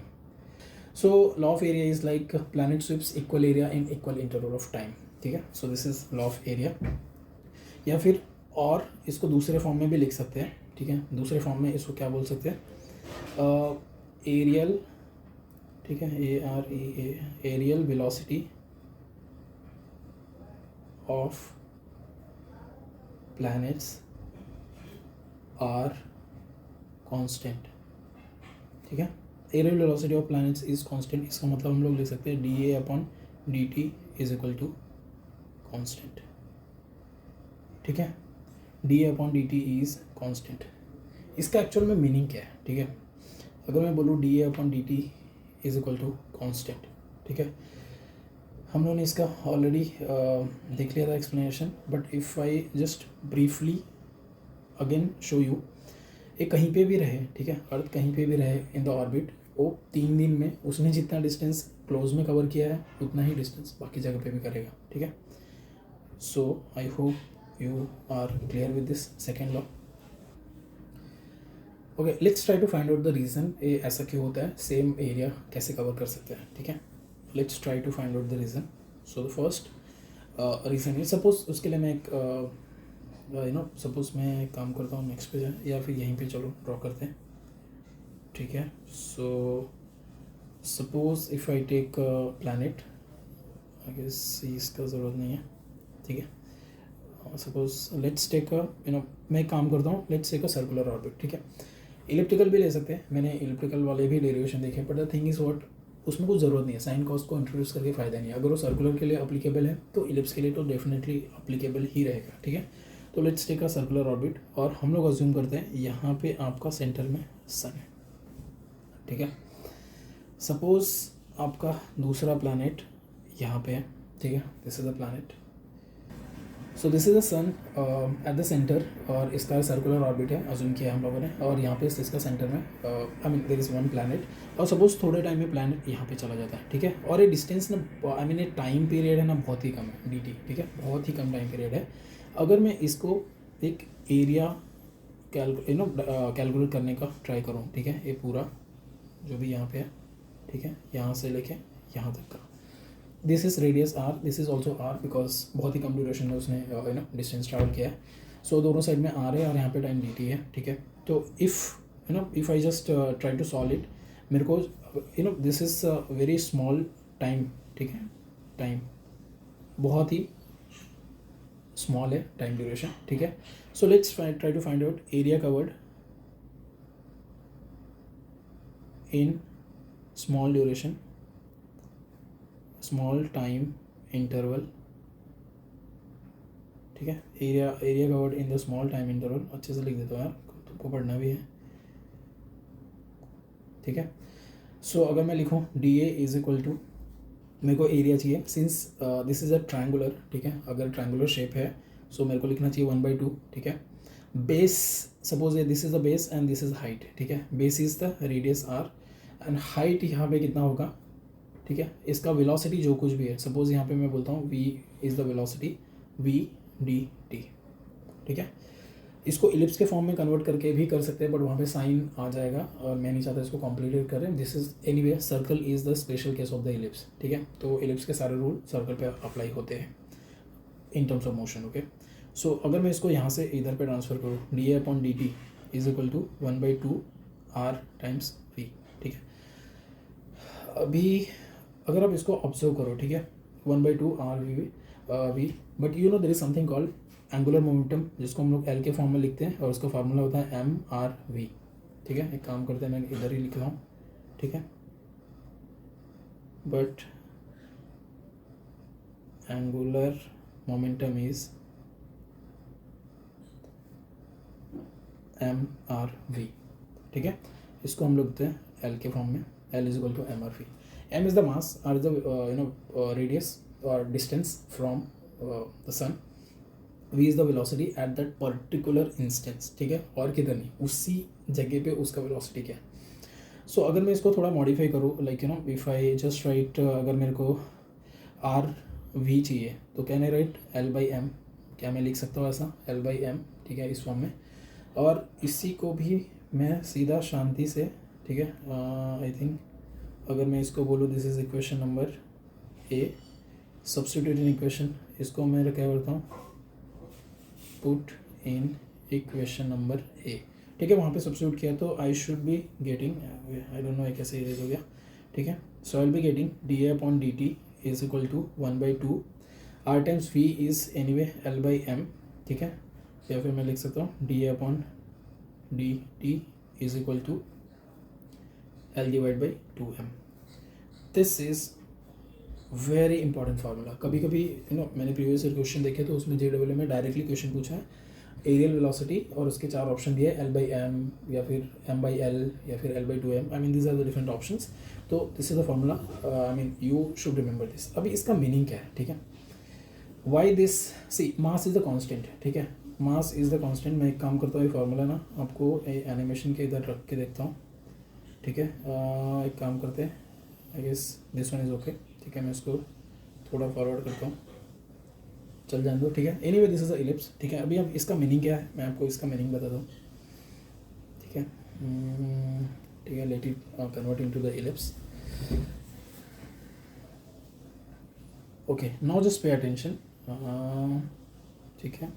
So law of area is like planet sweeps equal area in equal interval of time, ठीक है। So this is law of area, या फिर और इसको दूसरे form में भी लिख सकते हैं, ठीक है। दूसरे फॉर्म में इसको क्या बोल सकते हैं, एरियल, ठीक है, AREA, aerial velocity of planets are constant, ठीक है। Aerial velocity of planets is constant, इसका मतलब हम लोग लिख सकते हैं dA/dt is equal to constant, ठीक है। dA/dt इज कांस्टेंट, इसका एक्चुअल में मीनिंग क्या है, ठीक है। अगर मैं बोलूँ dA/dt is equal to constant, ठीक है, हम लोगों ने इसका ऑलरेडी देख लिया था explanation, but if I just briefly again show you, ये कहीं पे भी रहे, ठीक है, अर्थ कहीं पे भी रहे इन द ऑर्बिट, वो 3 दिन में उसने जितना डिस्टेंस क्लोज में कवर किया है उतना ही डिस्टेंस बाकी जगह पे भी करेगा, ठीक है। So I hope you are clear with this second law. Okay, let's try to find out the reason, ये ऐसा क्यों होता है, सेम एरिया कैसे कवर कर सकते हैं, ठीक है। Let's try to find out the reason. So the first reason है, सपोज उसके लिए मैं एक सपोज मैं एक काम करता हूँ, नेक्स्ट पे जाए या फिर यहीं पे चलो ड्रॉ करते हैं, ठीक है। So suppose if I take planet, I guess इसका ज़रूरत नहीं है, ठीक है। सपोज लेट्स टेक मैं एक काम करता हूँ, let's take a circular orbit, ठीक है। इलिप्टिकल भी ले सकते हैं, मैंने इलिप्टिकल वाले भी डेरिवेशन देखे, but the thing is what, उसमें कुछ ज़रूरत नहीं है, साइन कॉस को इंट्रोड्यूस करके फ़ायदा नहीं है। अगर वो सर्कुलर के लिए अप्लीकेबल है तो इलिप्स के लिए तो डेफिनेटली अप्लीकेबल ही रहेगा, ठीक है। तो let's take a circular orbit, और हम लोग अज्यूम करते हैं यहाँ पे आपका सेंटर में सन है, ठीक है। सपोज आपका दूसरा प्लैनेट यहाँ पे है, ठीक है, this is the planet, so this is the sun at the centre, और इसका सर्कुलर ऑर्बिट है अज्यूम किया हम लोगों ने, और यहाँ पे इसका सेंटर में I mean there is one planet, और सपोज थोड़े टाइम में प्लैनेट यहाँ पे चला जाता है, ठीक है। और ये डिस्टेंस ना, आई मीन ये टाइम पीरियड है ना, बहुत ही कम है dt, ठीक है, बहुत ही कम टाइम पीरियड है। अगर मैं इसको एक एरिया कैलकुलेट करने का ट्राई करूँ, ठीक है, ये पूरा जो भी यहाँ पे है, ठीक है, यहाँ से लेके यहाँ तक का, this is radius r, this is also r, because बहुत ही कम ड्यूरेशन में उसने डिस्टेंस ट्रैवल किया है। सो दोनों साइड में r है और यहाँ पे टाइम dt है, ठीक है। तो if I just try to solve it, मेरे को this is very small time, ठीक है, टाइम बहुत ही स्मॉल है टाइम ड्यूरेशन, ठीक है। So let's try to find out area covered in small duration, small time interval, ठीक है, area covered in the small time interval, अच्छे से लिख देता हूँ यार, तुमको पढ़ना भी है, ठीक है। सो अगर मैं लिखूँ D A is equal to, मेरे को एरिया चाहिए since this is a triangular, ठीक है, अगर ट्रायंगुलर शेप है सो मेरे को लिखना चाहिए 1/2, ठीक है। बेस, सपोज ये this is the base and this is height, ठीक है, base is the radius R and height यहाँ पे कितना होगा, ठीक है। इसका वेलोसिटी जो कुछ भी है, सपोज यहाँ पे मैं बोलता हूँ v is the velocity v dt, ठीक है। इसको इलिप्स के फॉर्म में कन्वर्ट करके भी कर सकते हैं, बट वहाँ पे साइन आ जाएगा और मैं नहीं चाहता इसको कॉम्प्लिकेट करें। This is anyway circle is the special case of the ellipse, ठीक है। तो इलिप्स के सारे रूल सर्कल पे अप्लाई होते हैं in terms of motion, okay. So अगर मैं इसको यहाँ से इधर पे ट्रांसफर करूँ, D A upon D T is equal to 1/2 R times V, ठीक है। अभी अगर आप इसको ऑब्जर्व करो, ठीक है, 1/2 R V, but you know there is something called angular momentum, जिसको हम लोग एल के फॉर्म में लिखते हैं और उसका फार्मूला होता है एम आर वी, ठीक है। एक काम करते हैं, मैं इधर ही लिख रहा हूँ, ठीक है, but angular momentum is M R V, ठीक है। इसको हम लोग लिखते हैं एल के फॉर्म में, L is equal to M R V. M is the mass, R is the radius और distance from the sun, v is the velocity at that particular instance, ठीक है, और किधर नहीं, उसी जगह पे उसका वेलोसिटी क्या है। सो अगर मैं इसको थोड़ा मॉडिफाई करूँ, like you know if I just write, अगर मेरे को आर वी चाहिए तो can I write L by M, क्या मैं लिख सकता हूँ ऐसा, एल बाई एम, ठीक है, इस फॉर्म में। और इसी को भी मैं सीधा शांति से, ठीक है, आई थिंक अगर मैं इसको बोलूँ this is equation number A, substitute in equation, इसको मैं क्या करता हूँ, put in equation number A, ठीक है, वहाँ पे सब्स्टिट्यूट किया तो I should be getting, I don't know ये कैसे इरेज हो गया, ठीक है। So I will be getting D A upon D T is equal to 1/2 R times V is anyway L by M, ठीक है, या फिर मैं लिख सकता हूँ D A upon D T is equal to L divide by 2m। This is very important formula. कभी कभी यू नो मैंने प्रीवियस क्वेश्चन देखे तो उसमें JEE में डायरेक्टली क्वेश्चन पूछा है, एरियल वेलोसिटी और उसके 4 ऑप्शन दिए, एल बाई एम या फिर एम बाई एल या फिर L by 2m, I mean this are the different options. तो this is the formula, I mean you should remember this. अभी इसका मीनिंग क्या है, ठीक है, why this, see mass is the constant, ठीक है, मास इज द कॉन्स्टेंट। मैं एक काम करता हूँ, ये फार्मूला ना आपको एनिमेशन के इधर रख के देखता हूँ, ठीक है। एक काम करते हैं, I guess this one is okay, ठीक है, मैं इसको थोड़ा फॉरवर्ड करता हूँ, चल जाने दो, ठीक है। Anyway this is a ellipse, ठीक है। अभी अब इसका मीनिंग क्या है, मैं आपको इसका मीनिंग बता दूँ, ठीक है, ठीक है, let it convert into the ellipse, okay. Now just pay attention, ठीक है,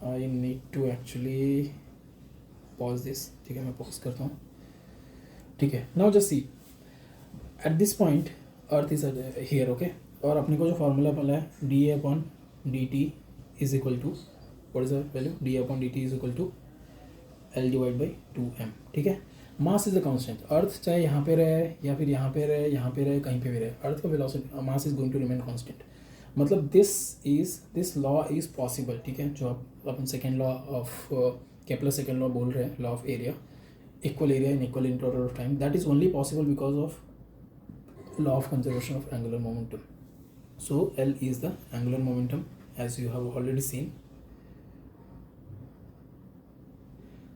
I need to actually pause this, ठीक है, मैं पॉज करता हूँ, ठीक है। Now just see at this point earth is here, okay, और अपने को जो फार्मूला मिला है D A upon D T is equal to what is the value, D A upon D T is equal to L divide by 2m, ठीक है। Mass is the constant, अर्थ चाहे यहाँ पे रहे या फिर यहाँ पे रहे, यहाँ पे रहे, कहीं पे भी रहे, अर्थ का velocity mass is going to remain constant. मतलब दिस लॉ इज पॉसिबल, ठीक है, जो अपन second law of Kepler second law बोल रहे हैं, law of area, equal area in equal interval of time, that is only possible because of law of conservation of angular momentum. So L is the angular momentum as you have already seen.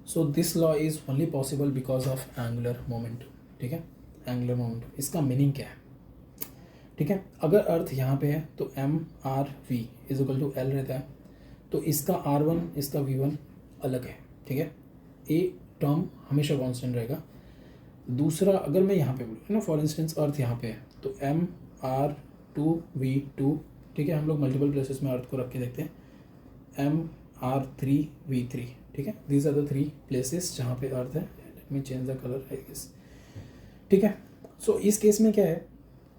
So this law is only possible because of angular momentum, ठीक है, angular momentum। इसका meaning क्या है, ठीक है, अगर अर्थ यहाँ पे है तो M R V is equal to L रहता है, तो इसका R1 इसका V1 अलग है, ठीक है, ए टर्म हमेशा कांस्टेंट रहेगा। दूसरा अगर मैं यहाँ पे बोलूँ ना, फॉर इंस्टेंस अर्थ यहाँ पे है तो एम आर 2 V2, ठीक है, हम लोग मल्टीपल प्लेसेस में अर्थ को रख के देखते हैं, एम आर 3 V3, ठीक है, दीज आर द 3 प्लेसेस जहाँ पे अर्थ है। Let me change the colour I guess, ठीक है। सो इस केस में क्या है,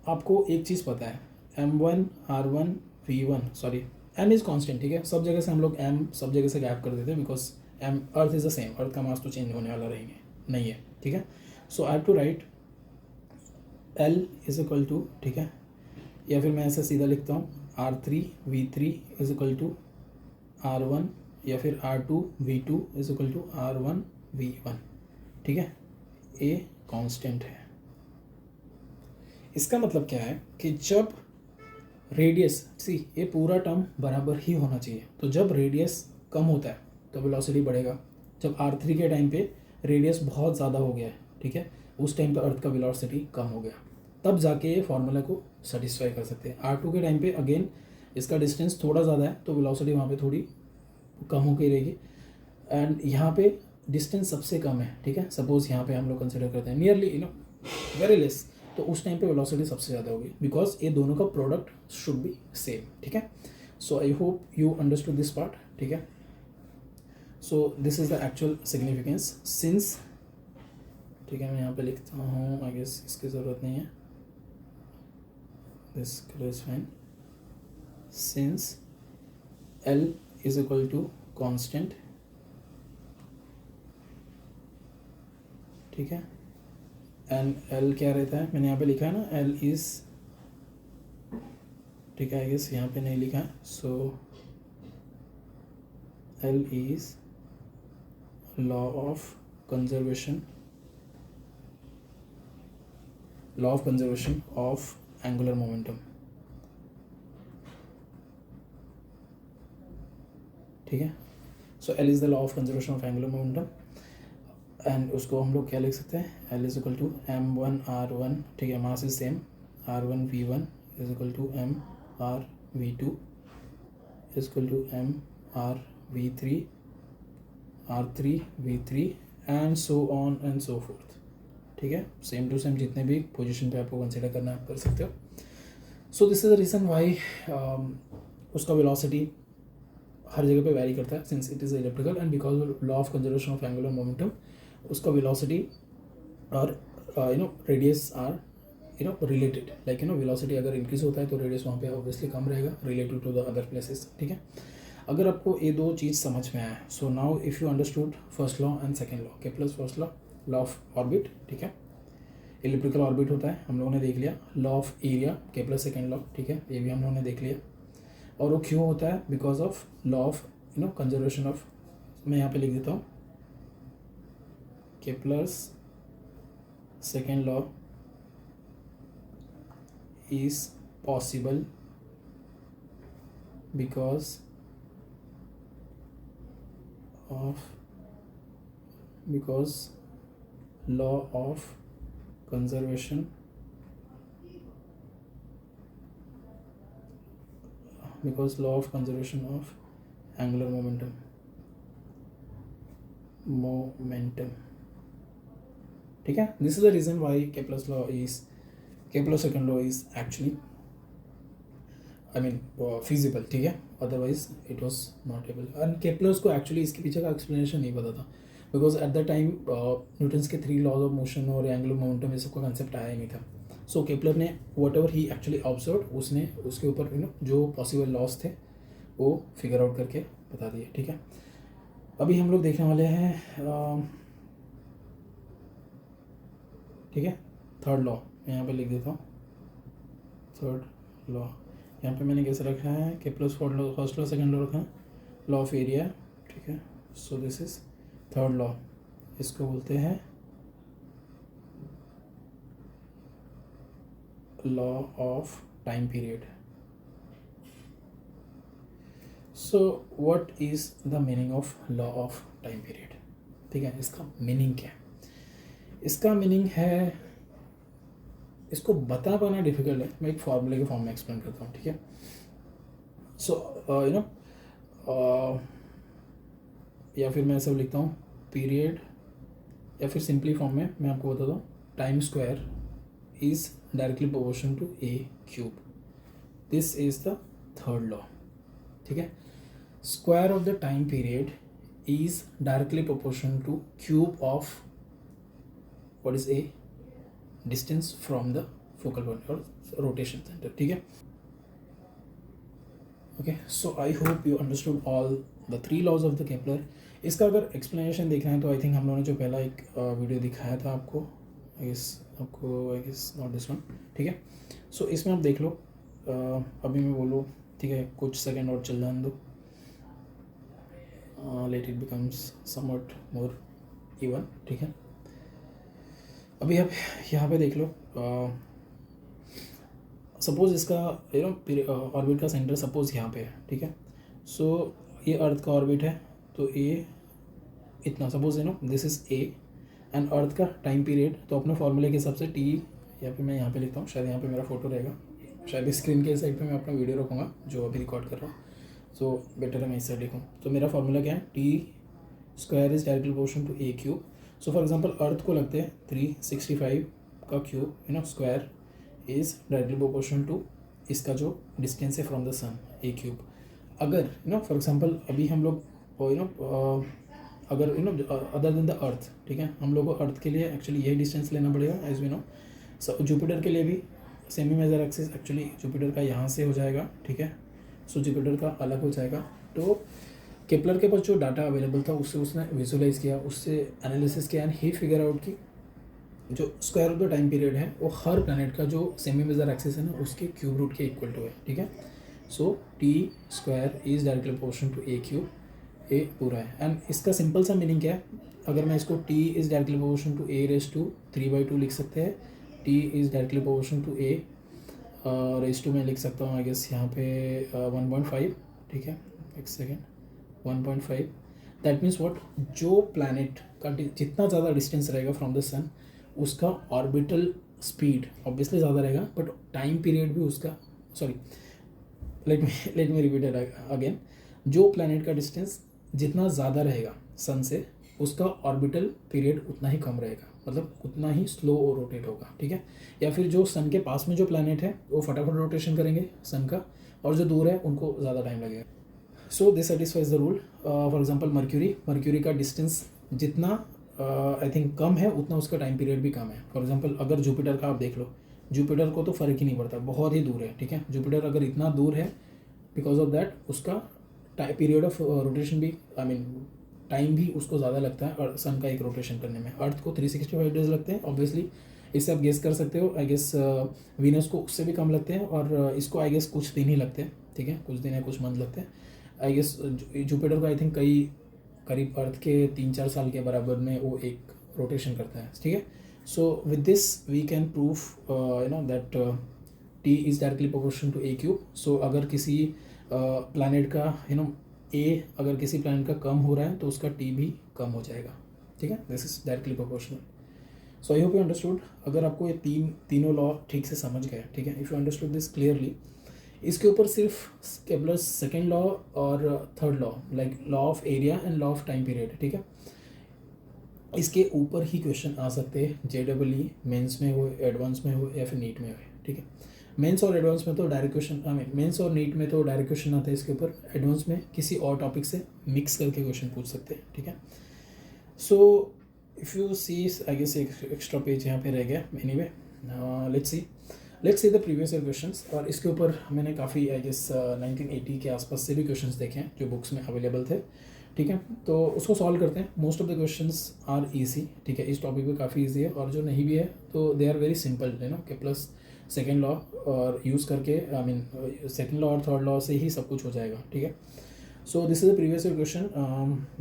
आपको एक चीज़ पता है, M1 R1 V1, sorry M is constant, ठीक है, सब जगह से हम लोग M सब जगह से गैप कर देते हैं because M earth is the same, earth का मास तो चेंज होने वाला रहेंगे नहीं है, ठीक है। So I have to write L is equal to, ठीक है, या फिर मैं ऐसा सीधा लिखता हूँ R3V3 is equal to R1 या फिर R2V2 is equal to R1V1, ठीक है। ए कांस्टेंट है। इसका मतलब क्या है कि जब रेडियस, सी ये पूरा टर्म बराबर ही होना चाहिए, तो जब रेडियस कम होता है तो वेलोसिटी बढ़ेगा। जब R3 के टाइम पे रेडियस बहुत ज़्यादा हो गया है, ठीक है, उस टाइम पे अर्थ का वेलोसिटी कम हो गया, तब जाके ये फार्मूला को सेटिस्फाई कर सकते हैं। R2 के टाइम पे अगेन इसका डिस्टेंस थोड़ा ज़्यादा है तो वेलोसिटी वहाँ पे थोड़ी कम होकर रहेगी, एंड यहाँ पे डिस्टेंस सबसे कम है, ठीक है। सपोज यहाँ पे हम लोग कंसिडर करते हैं नियरली वेरी लेस, तो उस टाइम पे वेलोसिटी सबसे ज़्यादा होगी, बिकॉज ये दोनों का प्रोडक्ट शुड बी सेम, ठीक है। So I hope you understood this part, ठीक है। So this is the actual significance since, ठीक है। मैं यहाँ पे लिखता हूँ, आई गेस इसकी ज़रूरत नहीं है, this colour is fine. Since L is equal to constant, ठीक है, एंड L क्या रहता है, मैंने यहाँ पे लिखा है ना, L इज, ठीक है, आई गेस यहाँ पे नहीं लिखा है, सो L is law of conservation of angular momentum, ठीक है। सो L is the law of conservation of angular momentum, and उसको हम लोग क्या लिख सकते हैं, L is equal to M1R1, ठीक है, mass is same, R1V1 is equal to MRV2 is equal to MRV3 R3V3 and so on and so forth, ठीक है। सेम टू सेम जितने भी पोजीशन पे आपको कंसिडर करना आप कर सकते हो। So this is the reason why उसका वेलोसिटी हर जगह पे वैरी करता है, since it is electrical, and because law of conservation of angular momentum, उसका वेलोसिटी और radius are related, like velocity अगर इंक्रीज होता है तो रेडियस वहाँ पे ऑब्वियसली कम रहेगा relative to the other places, ठीक है। अगर आपको ये दो चीज़ समझ में आया, so now if you understood first law and second law, Kepler's first law of orbit, ठीक है, इलिप्टिकल ऑर्बिट होता है, हम लोगों ने देख लिया। Law of area, Kepler second law, ठीक है, ये भी हम लोगों ने देख लिया। और वो क्यों होता है, because of law of conservation of, मैं यहाँ पे लिख देता हूँ, Kepler's second law is possible because law of conservation of angular momentum, ठीक है। This is the reason why Kepler's second law is actually, I mean, feasible, ठीक है, otherwise it was not able। and Kepler's को actually इसके पीछे का explanation नहीं पता था, because at that time Newton's के 3 laws of motion और एंगुलर मोमेंटम ये सब का कंसेप्ट आया ही नहीं था। सो केपलर ने whatever he actually observed, उसने उसके ऊपर जो पॉसिबल लॉस थे वो फिगर आउट करके बता दिए, ठीक है। अभी हम लोग देखने वाले हैं, ठीक है, थर्ड लॉ, मैं यहाँ पे लिख देता हूँ थर्ड लॉ। यहाँ पे मैंने कैसे रखा है, Kepler's first law second law रखा है, लॉ ऑफ एरिया, ठीक है। So this is third law, इसको बोलते हैं law of time period. So what is the meaning of law of time period, ठीक है। इसका मीनिंग क्या है, इसका मीनिंग है, इसको बता पाना डिफिकल्ट है, मैं एक फॉर्मूले के फॉर्म में एक्सप्लेन करता हूँ, ठीक है। सो या फिर मैं सब लिखता हूँ पीरियड, या फिर सिंपली फॉर्म में मैं आपको बताता हूँ, time square is directly proportional to A cube. This is the third law, ठीक है। Square of the time period is directly proportional to cube of what is a distance from the focal point और rotation centre, ठीक है। Okay, so I hope you understood all the 3 laws of the Kepler. इसका अगर explanation देखना है तो I think हम लोगों ने जो पहला एक वीडियो दिखाया था आपको, I guess not this one, ठीक है। सो इसमें आप देख लो, अभी मैं बोलूँ ठीक है, कुछ सेकेंड और चल जाने दो, let it becomes somewhat more even. ठीक है, अभी आप यहाँ पे देख लो, सपोज इसका ऑर्बिट का सेंटर सपोज यहाँ पे है। ठीक है, सो ये अर्थ का ऑर्बिट है, तो ये इतना suppose this is A and earth का टाइम पीरियड, तो अपने फॉर्मूले के हिसाब से टी, या फिर मैं यहाँ पे लिखता हूँ, शायद यहाँ पे मेरा फोटो रहेगा, शायद स्क्रीन के साइड पे मैं अपना वीडियो रखूँगा जो अभी रिकॉर्ड कर रहा हूँ, सो बेटर है मैं इस साइड लिखूँ। तो मेरा फॉर्मूला क्या है, T square is directly proportional to A cube. So for example earth को लगते हैं 365 का cube square is directly proportional to इसका जो डिस्टेंस है from the sun A cube. अगर फॉर एग्जांपल अभी हम लोग अगर अदर देन द अर्थ, ठीक है, हम लोग को अर्थ के लिए एक्चुअली यही डिस्टेंस लेना पड़ेगा एज वी नो। जुपिटर के लिए भी semi major axis actually Jupiter का यहाँ से हो जाएगा। ठीक है, सो जुपिटर का अलग हो जाएगा। तो केपलर के पास जो डाटा अवेलेबल था उससे उसने विजुलाइज किया, उससे एनालिसिस किया एंड ही फिगर आउट की जो square of the time period है वो हर प्लैनेट का जो सेमी मेजर एक्सिस है ना उसके क्यूब रूट के इक्वल टू है। ठीक है, so T square is directly proportional to A cube, A पूरा है। एंड इसका सिंपल सा मीनिंग क्या है, अगर मैं इसको T is directly proportional to A raise to 3/2 लिख सकते हैं, T is directly proportional to A raise to में लिख सकता हूँ आई गेस यहाँ पे 1.5। ठीक है, एक सेकेंड, 1.5। दैट मीन्स व्हाट, जो प्लैनेट का जितना ज़्यादा डिस्टेंस रहेगा फ्रॉम द सन उसका ऑर्बिटल स्पीड ऑब्वियसली ज़्यादा रहेगा, बट टाइम पीरियड भी उसका, sorry let me repeat it again, जो प्लैनेट का डिस्टेंस जितना ज़्यादा रहेगा सन से उसका ऑर्बिटल पीरियड उतना ही कम रहेगा, मतलब उतना ही स्लो रोटेट होगा। ठीक है, या फिर जो सन के पास में जो प्लैनेट है वो फटाफट रोटेशन करेंगे सन का, और जो दूर है उनको ज़्यादा टाइम लगेगा। So this satisfies the rule. For example mercury का डिस्टेंस जितना आई थिंक कम है उतना उसका टाइम पीरियड भी कम है। फॉर एग्जांपल अगर जुपिटर का आप देख लो, जुपिटर को तो फ़र्क ही नहीं पड़ता, बहुत ही दूर है। ठीक है, जुपिटर अगर इतना दूर है बिकॉज ऑफ दैट उसका पीरियड ऑफ रोटेशन भी टाइम भी उसको ज़्यादा लगता है और सन का एक रोटेशन करने में। अर्थ को 365 डेज लगते हैं ऑब्वियसली, इससे आप गेस कर सकते हो। आई गेस वीनस को उससे भी कम लगते हैं और इसको आई गेस कुछ दिन ही लगते हैं। ठीक है, कुछ दिन या कुछ मंथ लगते हैं आई गेस। जुपिटर को आई थिंक करीब अर्थ के 3-4 साल के बराबर में वो एक रोटेशन करता है। ठीक है, so with this we can proof that T is directly proportional to A cube. So अगर किसी प्लैनेट का ए अगर किसी प्लैनेट का कम हो रहा है तो उसका टी भी कम हो जाएगा। ठीक है, this is directly proportional. So I hope you understood. अगर आपको ये तीनों लॉ ठीक से समझ गए, ठीक है, if you understood this clearly, इसके ऊपर सिर्फ केपलर्स सेकेंड लॉ और third law like law of area and law of time period, ठीक है, इसके ऊपर ही क्वेश्चन आ सकते हैं, JEE मेंस में हो, एडवांस में हो या फिर नीट में हो। ठीक है, मेंस और एडवांस में तो डायरेक्ट क्वेश्चन, मेंस और नीट में तो डायरेक्ट क्वेश्चन आते हैं इसके ऊपर, एडवांस में किसी और टॉपिक से मिक्स करके क्वेश्चन पूछ सकते हैं। ठीक है, so if you see I guess एक एक्स्ट्रा पेज यहाँ पे रह गया। Anyway let's see the previous year questions. और इसके ऊपर मैंने काफ़ी आई गेस 1980 के आसपास से भी क्वेश्चंस देखे हैं जो बुक्स में अवेलेबल थे। ठीक है, तो उसको सॉल्व करते हैं। Most of the questions are easy. ठीक है, इस टॉपिक पे काफ़ी ईजी है, और जो नहीं भी है तो they are very simple, Kepler's second law और यूज़ करके सेकेंड लॉ और थर्ड लॉ से ही सब कुछ हो जाएगा। ठीक है, so this is the previous year question,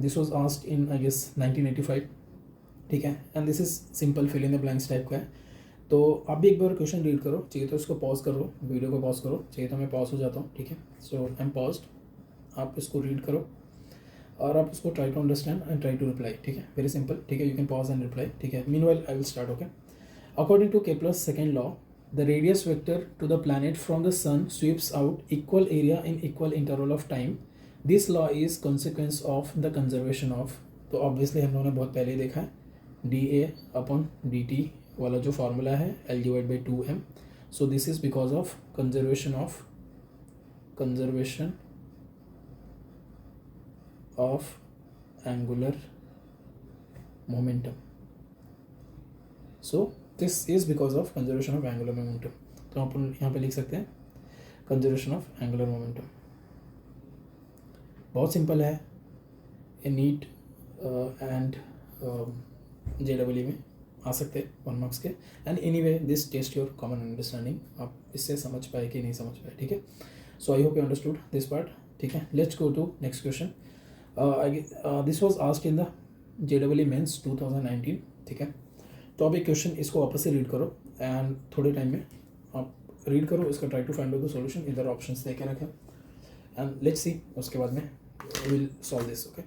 this was asked in I guess 1985। ठीक है, and this is simple fill in the blanks type का है। तो आप भी एक बार क्वेश्चन रीड करो, चाहिए तो इसको पॉज करो, वीडियो को पॉज करो, चाहिए तो मैं पॉज हो जाता हूँ। ठीक है, सो आई एम पॉज्ड, आप इसको रीड करो और आप इसको try to understand and try to reply. ठीक है, वेरी सिंपल। ठीक है, you can pause and reply. ठीक है, meanwhile I will start. Okay, according to Kepler's second law, the radius vector to the planet from the sun sweeps out equal area in equal interval of time. This law is consequence of the conservation of, तो obviously हम लोगों ने बहुत पहले देखा है dA/dt वाला जो फार्मूला है L/2m. So this is because of conservation of angular momentum. So this is because of conservation of angular momentum. तो अपन यहाँ पे लिख सकते हैं कंजर्वेशन ऑफ एंगुलर मोमेंटम। बहुत सिंपल है, ये नीट एंड JEE में आ सकते हैं 1 मार्क्स के। And anyway this test your common understanding, आप इससे समझ पाए कि नहीं समझ पाए। ठीक है, so I hope you understood this part. ठीक है, let's go to next question. This was asked in the JEE mains 2019. ठीक है, तो आप एक क्वेश्चन इसको वापस से रीड करो एंड थोड़े टाइम में आप रीड करो इसका, try to find out the solution. इधर ऑप्शंस दे के रखें एंड लेट्स सी, उसके बाद में will solve this. Okay,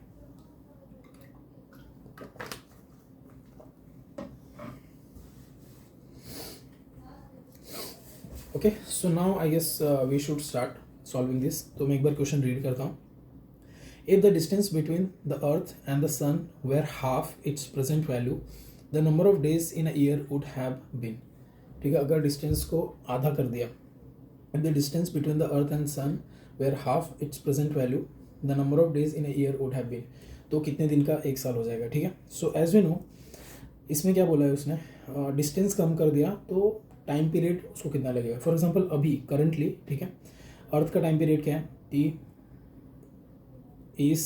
okay, so now I guess we should start solving this. तो मैं एक बार क्वेश्चन रीड करता हूँ. If the distance between the Earth and the Sun were half its present value, the number of days in a year would have been. ठीक है, अगर distance को आधा कर दिया, if the distance between the Earth and Sun were half its present value, the number of days in a year would have been. तो कितने दिन का एक साल हो जाएगा. ठीक है, सो एज वी नो, इसमें क्या बोला है उसने, डिस्टेंस कम कर दिया तो टाइम पीरियड उसको कितना लगेगा. फॉर एग्जांपल अभी करंटली, ठीक है, अर्थ का टाइम पीरियड क्या है, T is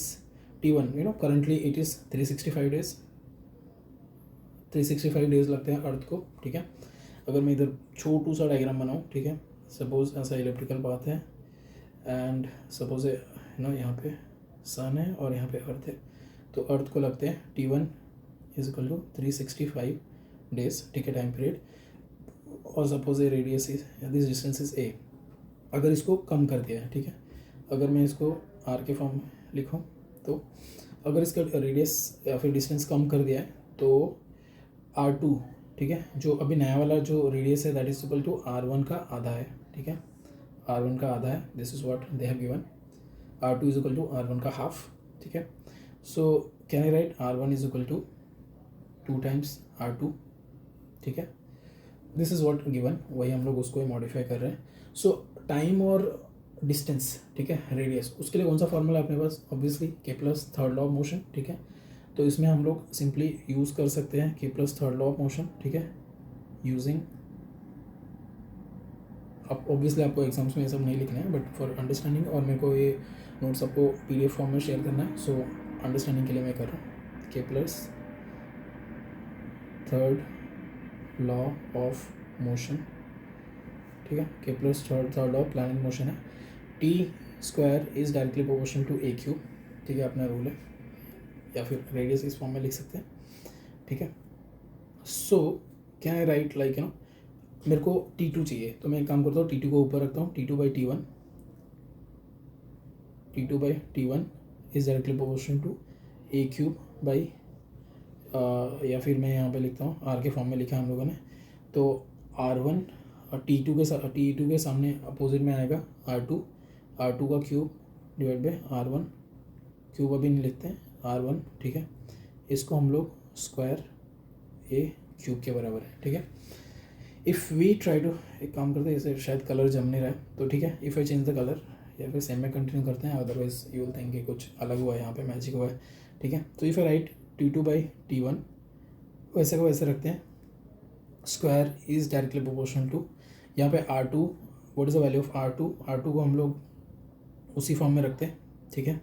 T1. You know currently it is 365 days. 365 days लगते हैं अर्थ को. ठीक है, अगर मैं इधर छोटू सा डायग्राम बनाऊँ, ठीक है, सपोज ऐसा इलेक्ट्रिकल पाथ है एंड सपोज नो यहाँ पे सन है और यहाँ पे अर्थ है, तो अर्थ को लगते हैं T1 is equal to 365 days. ठीक है, टाइम पीरियड. और suppose A radius is, this distance is A. अगर इसको कम कर दिया है, ठीक है, अगर मैं इसको R के फॉर्म में लिखूँ, तो अगर इसका रेडियस या फिर डिस्टेंस कम कर दिया है तो R2, ठीक है, जो अभी नया वाला जो रेडियस है that is equal to R1 का आधा है. ठीक है, R1 का आधा है. This is what they have given. R2 is equal to R1 का हाफ. ठीक है, so can I write R1 is equal to 2 times R2. ठीक है, दिस इज व्हाट गिवन, वही हम लोग उसको मॉडिफाई कर रहे हैं. सो टाइम और डिस्टेंस, ठीक है, रेडियस, उसके लिए कौन सा फॉर्मूला अपने पास, obviously Kepler's third law of motion. ठीक है, तो इसमें हम लोग सिंपली यूज़ कर सकते हैं Kepler's third law of motion. ठीक है, यूजिंग, अब ऑब्वियसली आपको एग्जाम्स में ये सब नहीं लिखना है बट फॉर अंडरस्टैंडिंग, और मेरे को ये नोट्स आपको PDF फॉर्म में शेयर करना है, सो अंडरस्टैंडिंग के लिए मैं कर रहा हूँ. Kepler's third law of motion. ठीक है, Kepler's third law of planet motion है. T square is directly proportional to A cube. ठीक है, अपना रूल है, या फिर रेडियस इस फॉर्म में लिख सकते हैं. ठीक है, सो क्या है राइट, लाइक यू नो, मेरे को T2 चाहिए, तो मैं एक काम करता हूँ, T2 को ऊपर रखता हूँ. T2 by T1 is directly proportional to A cube by, या फिर मैं यहाँ पे लिखता हूँ, R के फॉर्म में लिखा हम लोगों ने, तो R1 और T2 के सामने अपोजिट में आएगा R2 का cube divide by R1 cube, अभी नहीं लिखते हैं, R1. ठीक है, इसको हम लोग स्क्वायर A क्यूब के बराबर है. ठीक है, इफ़ वी ट्राई टू, एक काम करते हैं, जैसे शायद कलर जम नहीं रहा है, तो ठीक है, if I change the colour, या फिर सेम में कंटिन्यू करते हैं, अदरवाइज यू विल थिंक कि कुछ अलग हुआ है, यहाँ पे मैजिक हुआ है. ठीक है, तो if I right T2 by T1, वैसे को वैसे रखते हैं, square is directly proportional to, यहाँ पे R2, what is the value of R2 को हम लोग उसी फॉर्म में रखते हैं. ठीक है,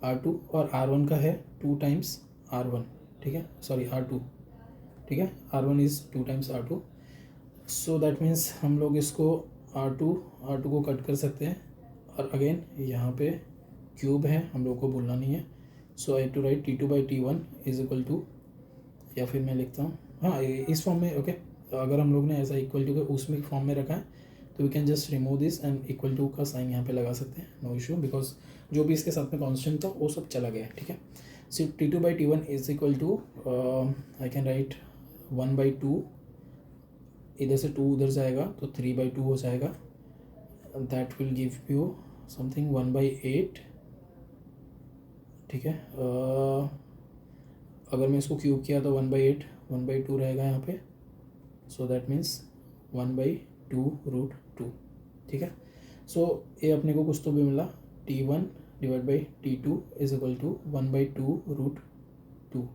R2 और R1 का है 2 टाइम्स R1. ठीक है, सॉरी R2. ठीक है, R1 is 2 times R2, so that means हम लोग इसको R2 को कट कर सकते हैं, और अगेन यहाँ पे क्यूब है, हम लोग को भूलना नहीं है. So I have to write T2 by T1 is equal to, या फिर मैं लिखता हूँ, हाँ इस फॉर्म में. ओके, अगर हम लोग ने ऐसा इक्वल टू के उसमें फॉर्म में रखा है, तो we can just remove this and equal to का साइन यहाँ पे लगा सकते हैं, नो इशू, बिकॉज जो भी इसके साथ में कॉन्स्टेंट था वो सब चला गया है. ठीक है, so T2 by T1 is equal to, I can write 1/2, इधर से 2 उधर जाएगा तो 3/2 हो जाएगा. That will give you something 1/8. ठीक है, अगर मैं इसको क्यूब किया तो 1/8, 1/2 रहेगा यहाँ पे, सो दैट मीन्स 1/2√2. ठीक है, सो ये अपने को कुछ तो भी मिला, T1 divide by T2 is equal to 1/2√2.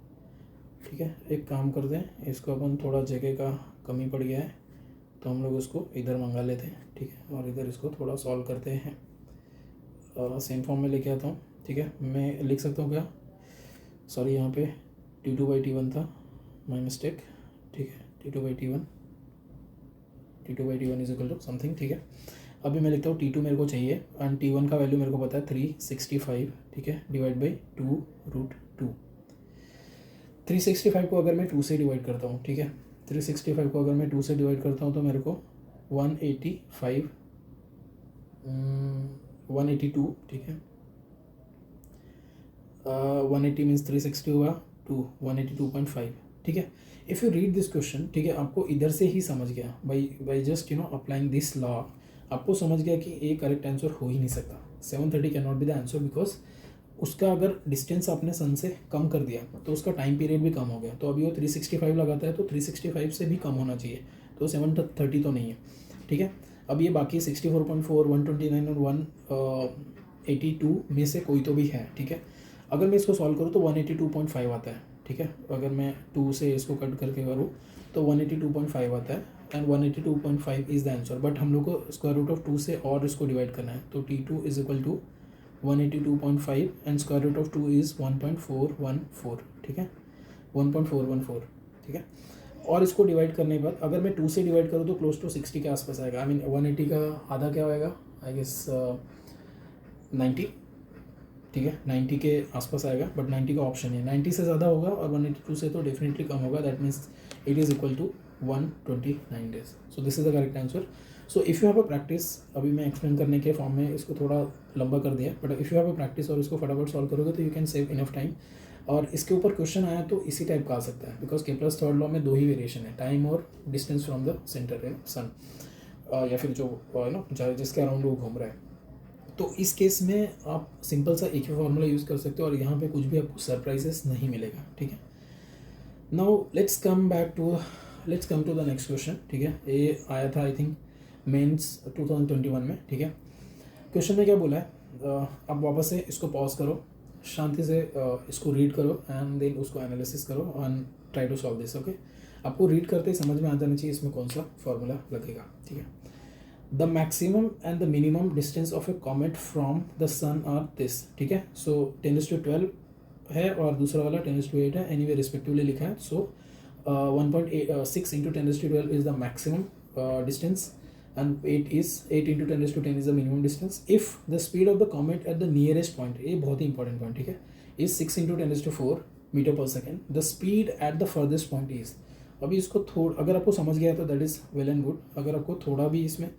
ठीक है, एक काम करते हैं, इसको अपन थोड़ा जगह का कमी पड़ गया है, तो हम लोग उसको इधर मंगा लेते हैं. ठीक है, और इधर इसको थोड़ा सॉल्व करते हैं, सेम फॉर्म में लेके आता हूँ. ठीक है, मैं लिख सकता हूँ क्या, सॉरी यहाँ पे T2 बाई T1 था, माई मिस्टेक. ठीक है, T2 by T1 is equal to something. ठीक है, अभी मैं लिखता हूँ T2 मेरे को चाहिए एंड T1 का वैल्यू मेरे को पता है 365, ठीक है, डिवाइड बाई 2√2। 365 को अगर मैं 2 से डिवाइड करता हूँ, ठीक है, 365 को अगर मैं 2 से डिवाइड करता हूँ तो मेरे को 182, ठीक है, 180 मीन्स 360 हुआ 182.5, ठीक है। If you read this question, ठीक है, आपको इधर से ही समझ गया by just applying this law, आपको समझ गया कि ए करेक्ट आंसर हो ही नहीं सकता। 730 can not be the answer because उसका अगर डिस्टेंस आपने सन से कम कर दिया तो उसका टाइम पीरियड भी कम हो गया। तो अभी वो 365 लगाता है तो 365 से भी कम होना चाहिए, तो 730 तो नहीं है, ठीक है। अब ये बाकी 64.4, 129 और 182 में से कोई तो भी है, ठीक है। अगर मैं इसको सॉल्व करूँ तो 182.5 आता है, ठीक है। अगर मैं 2 से इसको कट करके करूँ तो 182.5 आता है and 182.5 is the answer. But हम लोग को स्क्वायर रूट ऑफ 2 से और इसको डिवाइड करना है, तो T2 is equal to 182.5 and square root of 2 is 1.414, ठीक है, 1.414, ठीक है। और इसको डिवाइड करने के बाद अगर मैं 2 से डिवाइड करूँ तो क्लोज टू 60 के आसपास आएगा। आई मीन 180 का आधा क्या होएगा, आई गेस 90, ठीक है, 90 के आसपास आएगा, बट 90 का ऑप्शन है, 90 से ज़्यादा होगा और 182 से तो डेफिनेटली कम होगा। That means it is equal to 129 days. So this is the correct answer. So if you have a practice, अभी मैं एक्सप्लेन करने के फॉर्म में इसको थोड़ा लंबा कर दिया, but if you have a practice और इसको फटाफट सॉल्व करोगे तो you can save enough time. और इसके ऊपर क्वेश्चन आया तो इसी टाइप का आ सकता है, बिकॉज केपलर्स थर्ड लॉ में 2 ही वेरिएशन है, टाइम और डिस्टेंस फ्रॉम द सेंटर है सन, या फिर जो जिसके अराउंड वो घूम रहा है। तो इस केस में आप सिंपल सा एक ही फार्मूला यूज़ कर सकते हो और यहाँ पे कुछ भी आपको सरप्राइजेस नहीं मिलेगा, ठीक है। Now let's come to the next question, ठीक है। ये आया था आई थिंक मेंस 2021 में, ठीक है। क्वेश्चन में क्या बोला है, आप वापस से इसको पॉज करो, शांति से इसको रीड करो एंड देन उसको एनालिसिस करो and try to solve this, okay. आपको रीड करते ही समझ में आ जाना चाहिए इसमें कौन सा फॉर्मूला लगेगा, ठीक है। The maximum and the minimum distance of a comet from the sun are this, ठीक है। सो 10⁻12 है और दूसरा वाला 10⁻8 है, एनीवे रिस्पेक्टिवली लिखा है। सो 1.6 into 10⁻12 is the maximum distance and 8 into 10⁻10 is the minimum distance. If the speed of the comet at the nearest point, ये बहुत ही इंपॉर्टेंट पॉइंट, ठीक है, is 6 into 10⁻4 metre per second, the speed at the furthest point is, अभी इसको अगर आपको समझ गया तो that is well and good. अगर आपको थोड़ा भी इसमें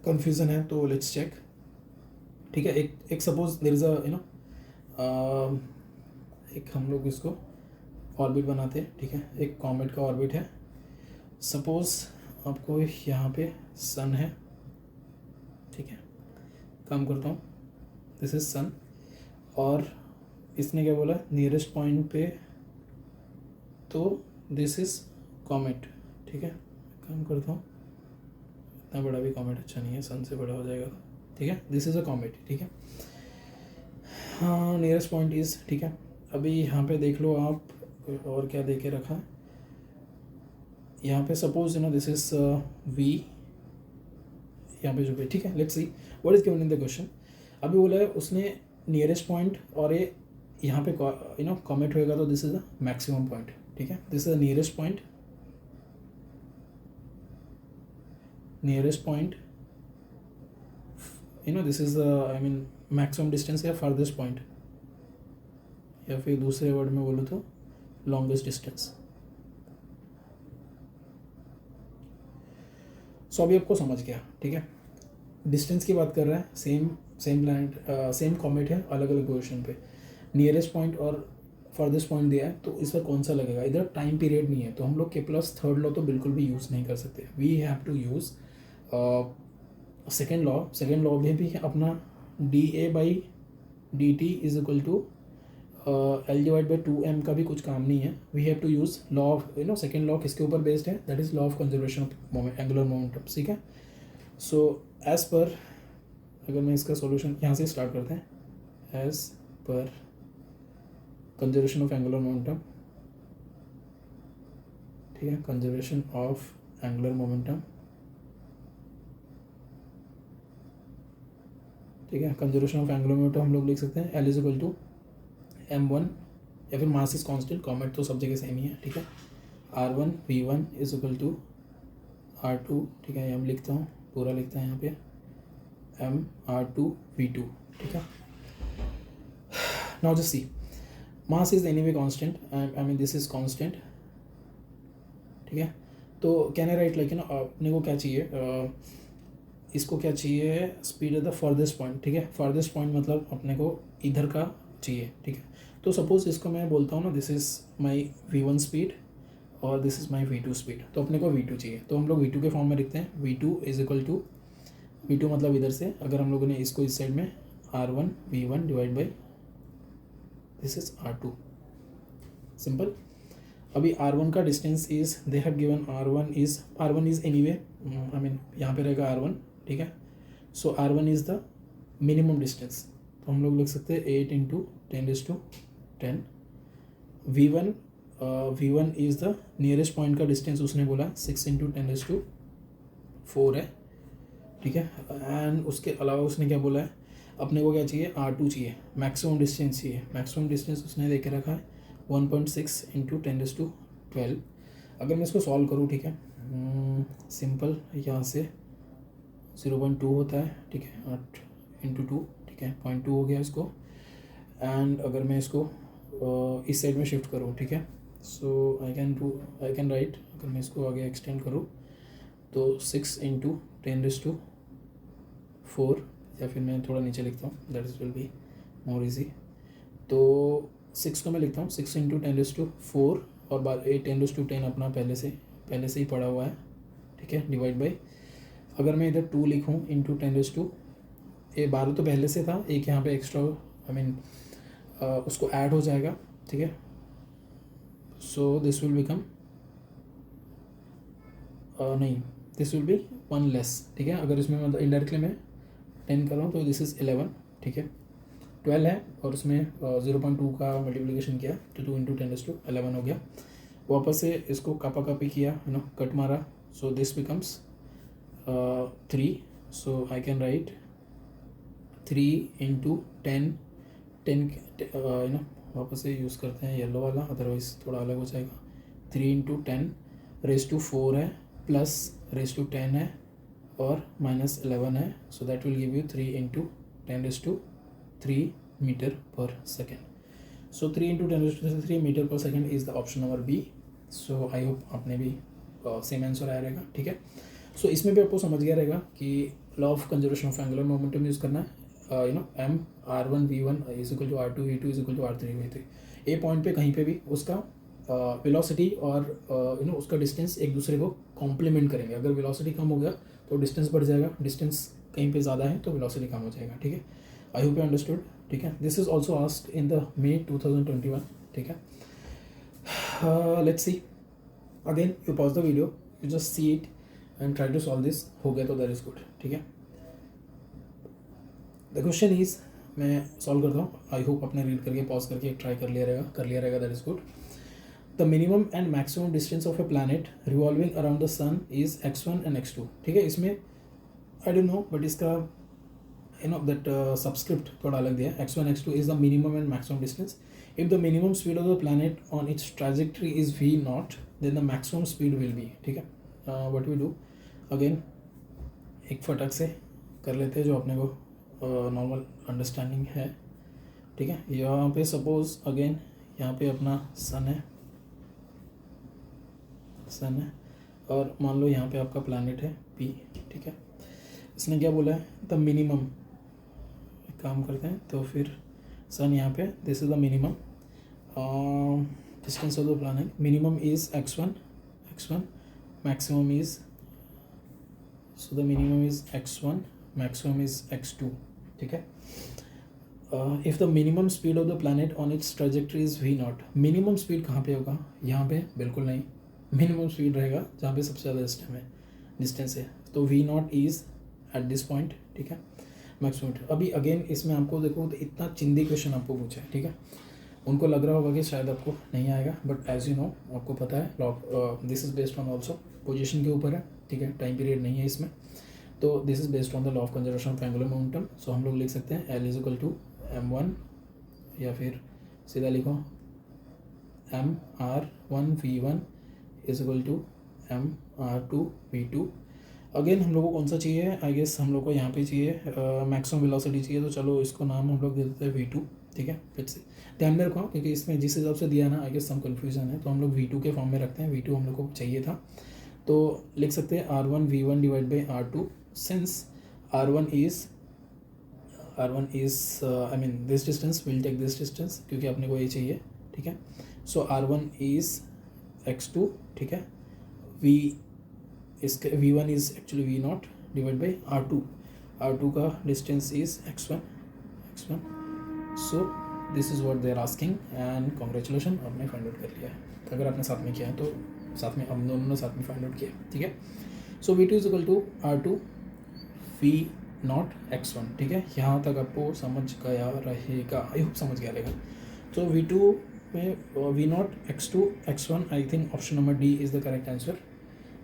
कन्फ्यूज़न है तो लेट्स चेक, ठीक है। एक सपोज देयर इज़ एक हम लोग इसको ऑर्बिट बनाते हैं, ठीक है। एक कॉमेट का ऑर्बिट है, सपोज आपको यहाँ पे सन है, ठीक है, काम करता हूँ, दिस इज सन, और इसने क्या बोला नियरेस्ट पॉइंट पे, तो दिस इज कॉमेट, ठीक है, काम करता हूँ, इतना बड़ा भी कॉमेट अच्छा नहीं है, सन से बड़ा हो जाएगा, ठीक है, दिस इज अ कॉमेट, ठीक है। हाँ, नियरेस्ट पॉइंट इज, ठीक है। अभी यहाँ पे देख लो आप और क्या दे के रखा है यहाँ पे, सपोज दिस इज वी, यहाँ पे जो भी, ठीक है। Let's see what is given in the question. अभी बोला है उसने नियरेस्ट पॉइंट और ये यहाँ पे कॉमेट होएगा तो this is the maximum point, ठीक है। This is the nearest point, this is I mean maximum distance या फारदेस्ट पॉइंट, या फिर दूसरे वर्ड में बोलूँ तो लॉन्गेस्ट डिस्टेंस। सो अभी आपको समझ गया, ठीक है। डिस्टेंस की बात कर रहा है, सेम प्लैनेट, सेम कॉमेट है, अलग अलग पोजीशन पे, नियरेस्ट पॉइंट और फर्देस्ट पॉइंट दिया है, तो इस पर कौन सा लगेगा। इधर टाइम पीरियड नहीं है तो हम लोग केपलर्स थर्ड लॉ तो बिल्कुल भी यूज़ नहीं कर सकते। We have to use second law में भी अपना dA/dt is equal to L/2m का भी कुछ काम नहीं है। We have to use law of second law किसके ऊपर बेस्ड है, that is law of conservation of angular momentum, ठीक है। सो एज पर, अगर मैं इसका सॉल्यूशन यहाँ से स्टार्ट करते हैं, as per conservation of angular momentum, ठीक है, कंजर्वेशन ऑफ एंगुलर मोमेंटम, ठीक है। कंजर्वेशन ऑफ एंगुलर मोमेंटम हम लोग लिख सकते हैं L is equal to m1, या फिर मास इज कांस्टेंट, कॉमेट तो सब जगह सेम ही है, ठीक है। r1 v1 is equal to r2, ठीक है, हम लिखता हूँ, पूरा लिखता है यहाँ पे mr2v2, ठीक है. Now just see, mass is anyway constant. I mean this is constant, ठीक है. तो कैन आई राइट लाइक अपने को क्या चाहिए, इसको क्या चाहिए, speed at the farthest point, ठीक है. फर्देस्ट पॉइंट मतलब अपने को इधर का चाहिए, ठीक है. तो सपोज इसको मैं बोलता हूँ ना, this is my v1 speed और this is my v2 speed. तो अपने को v2 चाहिए, तो हम लोग v2 के फॉर्म में लिखते हैं. v2 is equal to, v2 मतलब इधर से अगर हम लोगों ने इसको इस साइड में r1 v1 divide by this is r2, simple. अभी r1 का distance is, they have given r1 is anyway, I mean यहाँ पे रहेगा r1, ठीक है. सो r1 is the minimum distance, तो हम लोग लिख सकते हैं 8 into 10⁻10. v1 is the nearest point का डिस्टेंस, उसने बोला 6 इंटू 10⁻4 है, ठीक है. एंड उसके अलावा उसने क्या बोला है, अपने को क्या चाहिए, r2 चाहिए, मैक्सिमम डिस्टेंस चाहिए. मैक्सिमम डिस्टेंस उसने दे के रखा है 1.6 इंटू 10⁻12. अगर मैं इसको सॉल्व करूँ, ठीक है, सिंपल, यहाँ से 0.2 होता है, ठीक है, 8 इंटू 2, ठीक है, 0.2 हो गया इसको. एंड अगर मैं इसको इस साइड में शिफ्ट करूँ, ठीक है, सो आई कैन राइट, अगर मैं इसको आगे एक्सटेंड करूँ तो 6 इंटू 10⁻4, या फिर मैं थोड़ा नीचे लिखता हूँ, that is will be more easy. तो 6 को मैं लिखता हूँ 6 इंटू 10⁻4 और 10⁻10 अपना पहले से ही पड़ा हुआ है, ठीक है, डिवाइड बाई, अगर मैं इधर 2 लिखूँ इंटू 10⁻12 तो पहले से था, एक यहाँ पे एक्स्ट्रा, आई मीन उसको ऐड हो जाएगा, ठीक है. सो दिस विल बिकम, नहीं, दिस विल बी 1 लेस, ठीक है. अगर इसमें मतलब इनडायरेक्टली मैं 10 कर रहा हूँ तो दिस इज़ 11, ठीक है. 12 है और उसमें 0.2 का मल्टीप्लिकेशन किया तो 2 इंटू 10⁻11 हो गया. वापस से इसको कापी किया, है ना, कट मारा, so this becomes 3. So I can right 3 into 10, you know, वापस से यूज़ करते हैं येलो वाला, अदरवाइज थोड़ा अलग हो जाएगा. 3 इंटू 10⁻4 है, प्लस रेज टू 10 है और -11 है. So that will give you 3 into 10⁻3 meter per second. So 3 into 10⁻3 meter per second is the option number B. So I hope आपने भी सेम आंसर आया रहेगा, ठीक है. सो इसमें भी आपको समझ गया रहेगा कि law of conservation of angular momentum use करना है. You know, m r1 v1 is equal to r2 v2 is equal to r3 v3. A point पे कहीं पे भी उसका वेलोसिटी और यू नो उसका डिस्टेंस एक दूसरे को कॉम्प्लीमेंट करेंगे. अगर वेलोसिटी कम हो गया तो डिस्टेंस बढ़ जाएगा, डिस्टेंस कहीं पे ज़्यादा है तो वेलोसिटी कम हो जाएगा, ठीक है. आई होप यू अंडरस्टूड, ठीक है. This is also asked in the May 2021, ठीक है. Let's see again, you pause the video, you just see it and try to solve this. हो गया तो दैट इज गुड, ठीक है. द क्वेश्चन इज, मैं सॉल्व करता हूँ. आई होप आपने रीड करके पॉज करके ट्राई कर लिया रहेगा, that is good. The minimum and maximum distance of a planet revolving around the sun is x1 and x2, ठीक है. इसमें आई डोंट नो, बट इसका यू नो दैट सबस्क्रिप्ट थोड़ा अलग दिया. x1 x2 is the minimum and maximum distance. If the minimum speed of the planet on its trajectory is v0, then the maximum speed will be, ठीक है. What we do, again एक फटक से कर लेते हैं जो अपने को नॉर्मल अंडरस्टैंडिंग है, ठीक है. यहाँ पे सपोज अगेन यहाँ पे अपना सन है और मान लो यहाँ पे आपका प्लैनेट है P, ठीक है. इसने क्या बोला है, द मिनिमम, काम करते हैं तो फिर सन यहाँ पे, this is the minimum distance of the planet. Minimum is x1, maximum is, so the minimum is x1, maximum is x2, ठीक है. If the minimum speed of the planet on it's trajectory is v0, minimum speed कहाँ पे होगा, यहाँ पे बिल्कुल नहीं. Minimum speed रहेगा जहाँ पे सबसे ज़्यादा डिस्टेंस है, तो v0 is at this point, ठीक है. मैक्सिमम, अभी अगेन इसमें आपको देखो तो इतना चिंदी क्वेश्चन आपको पूछा है, ठीक है. उनको लग रहा होगा कि शायद आपको नहीं आएगा, बट एज यू नो आपको पता है this is based on also position के ऊपर है, ठीक है. टाइम पीरियड नहीं है इसमें, तो this is based on the law of conservation of angular momentum. So हम लोग लिख सकते हैं L is equal to m1, या फिर सीधा लिखो mr1 v1 is equal to mr2 v2. Again हम लोग को कौन सा चाहिए, आई गेस हम लोग को यहाँ पे चाहिए मैक्सिमम वेलोसिटी चाहिए, तो चलो इसको नाम हम लोग दे देते हैं V2, ठीक है। लेट्स सी, ध्यान में रखो क्योंकि इसमें जिस हिसाब से दिया है ना आई गेस सम कन्फ्यूजन है, तो हम लोग V2 के फॉर्म में रखते हैं। V2 हम लोग को चाहिए था, तो लिख सकते हैं R1 V1 divide by R2, since R1 is I mean this distance, will take this distance क्योंकि अपने को ये चाहिए, ठीक है। सो R1 इज x2, ठीक है। V इसके V1 is actually V0 divide by R2 का distance is x1, so this is what they are asking and congratulation, आपने फाइंड आउट कर लिया है। अगर आपने साथ में किया है तो साथ में हम दोनों ने साथ में फाइंड आउट किया, ठीक है। सो V2 is equal to R2 V0 x1, ठीक है। यहाँ तक आपको समझ गया रहेगा, आई होप समझ गया रहेगा। तो V2 में V0 x2 x1, I think option number D is the correct answer.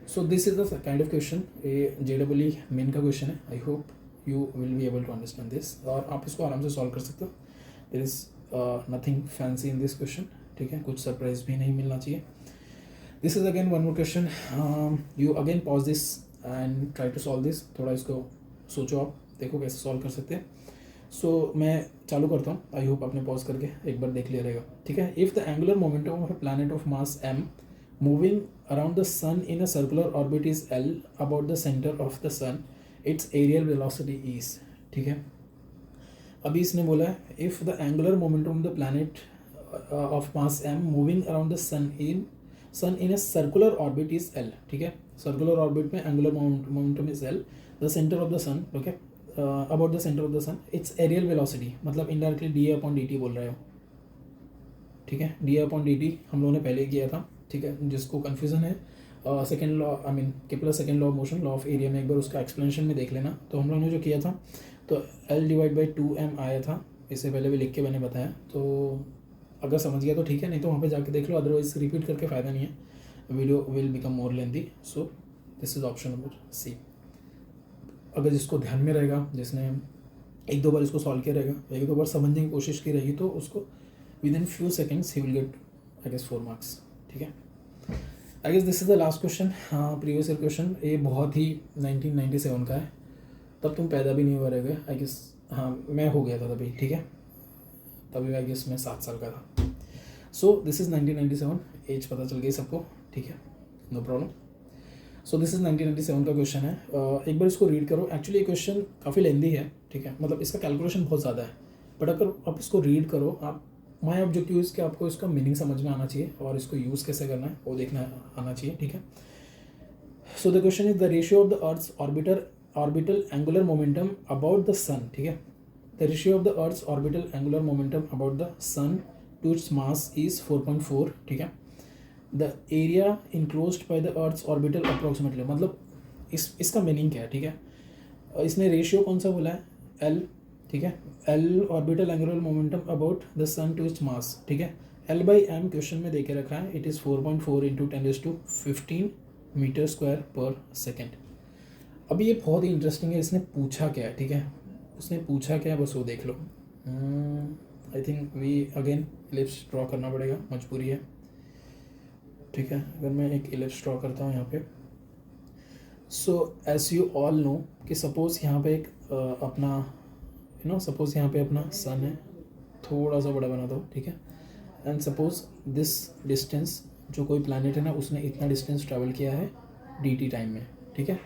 So this is the kind of question, ये JEE मेन का क्वेश्चन है। I hope you will be able to understand this, और आप इसको आराम से solve कर सकते हो। There is nothing fancy in this question, ठीक है। कुछ सरप्राइज भी नहीं मिलना चाहिए। This is again one more question, you again pause this and try to solve this. थोड़ा इसको सोचो, आप देखो कैसे सॉल्व कर सकते हैं। सो मैं चालू करता हूँ, आई होप आपने पॉज करके एक बार देख लिया रहेगा, ठीक है। If the angular momentum of a planet of mass m moving around the sun in a circular orbit is L about the center of the sun, its aerial velocity is, ठीक है। अभी इसने बोला है if the angular momentum of the planet of mass m moving around the sun in a circular orbit is L, ठीक है। Circular orbit में angular momentum is L, the centre of the sun, okay, about the centre of the sun, its areal velocity, मतलब indirectly dA/dt बोल रहे हो, ठीक है। dA/dt हम लोगों ने पहले किया था, ठीक है। जिसको कन्फ्यूज़न है second law, I mean Kepler's second law of motion, law of area में एक बार उसका एक्सप्लेनेशन में देख लेना। तो हम लोगों ने जो किया था तो L डिवाइड बाई 2m आया था, इससे पहले भी लिख के मैंने बताया। तो अगर समझ गया तो ठीक है, नहीं तो वहाँ पे जाके देख लो, अदरवाइज रिपीट करके फ़ायदा नहीं है, video will become more lengthy. So this is option number C. अगर जिसको ध्यान में रहेगा, जिसने एक दो बार इसको सॉल्व किया रहेगा, एक दो बार समझने की कोशिश की रहेगी, तो उसको विद इन फ्यू सेकेंड्स ही will get I guess 4 marks, ठीक है। I guess this is the last question, previous year question, ये बहुत ही 1997 का है, तब तुम पैदा भी नहीं हुआ रहेगा आई गेस, हाँ मैं हो गया था तभी, ठीक है, तभी आई गेस मैं 7 साल का था। सो दिस इज़ 1997, एज पता चल गई सबको, ठीक है, no problem. So this is 1997 का क्वेश्चन है, एक बार इसको रीड करो। एक्चुअली ये क्वेश्चन काफ़ी लेंदी है, ठीक है, मतलब इसका कैलकुलेशन बहुत ज़्यादा है, बट अगर आप इसको रीड करो, आप माई ऑब्जेक्टिव इज़ कि आपको इसका मीनिंग समझ में आना चाहिए और इसको यूज़ कैसे करना है वो देखना आना चाहिए, ठीक है। So the question is the ratio of the earth's orbital angular momentum about the sun, ठीक है। The ratio of the earth's orbital angular momentum about the sun to its mass is 4.4, ठीक है। The area enclosed by the earth's orbital approximately, मतलब इसका meaning क्या है, ठीक है। इसने रेशियो कौन सा बोला है, L, ठीक है। L orbital angular momentum about the sun to its mass, ठीक है। L/m क्वेश्चन में देके रखा है, it is 4.4 into 10⁻15 meter square per second. अभी ये बहुत ही इंटरेस्टिंग है, इसने पूछा क्या है, ठीक है, उसने पूछा क्या है बस वो देख लो। I think we again ellipse draw करना पड़ेगा, मजबूरी है, ठीक है। अगर मैं एक इलिप्स ड्रॉ करता हूँ यहाँ पे, so as you all know कि सपोज़ यहाँ पे एक अपना सपोज़ यहाँ पे अपना सन है, थोड़ा सा बड़ा बना दो, ठीक है। एंड सपोज दिस डिस्टेंस, जो कोई प्लैनेट है ना, उसने इतना डिस्टेंस ट्रैवल किया है dt टाइम में, ठीक है।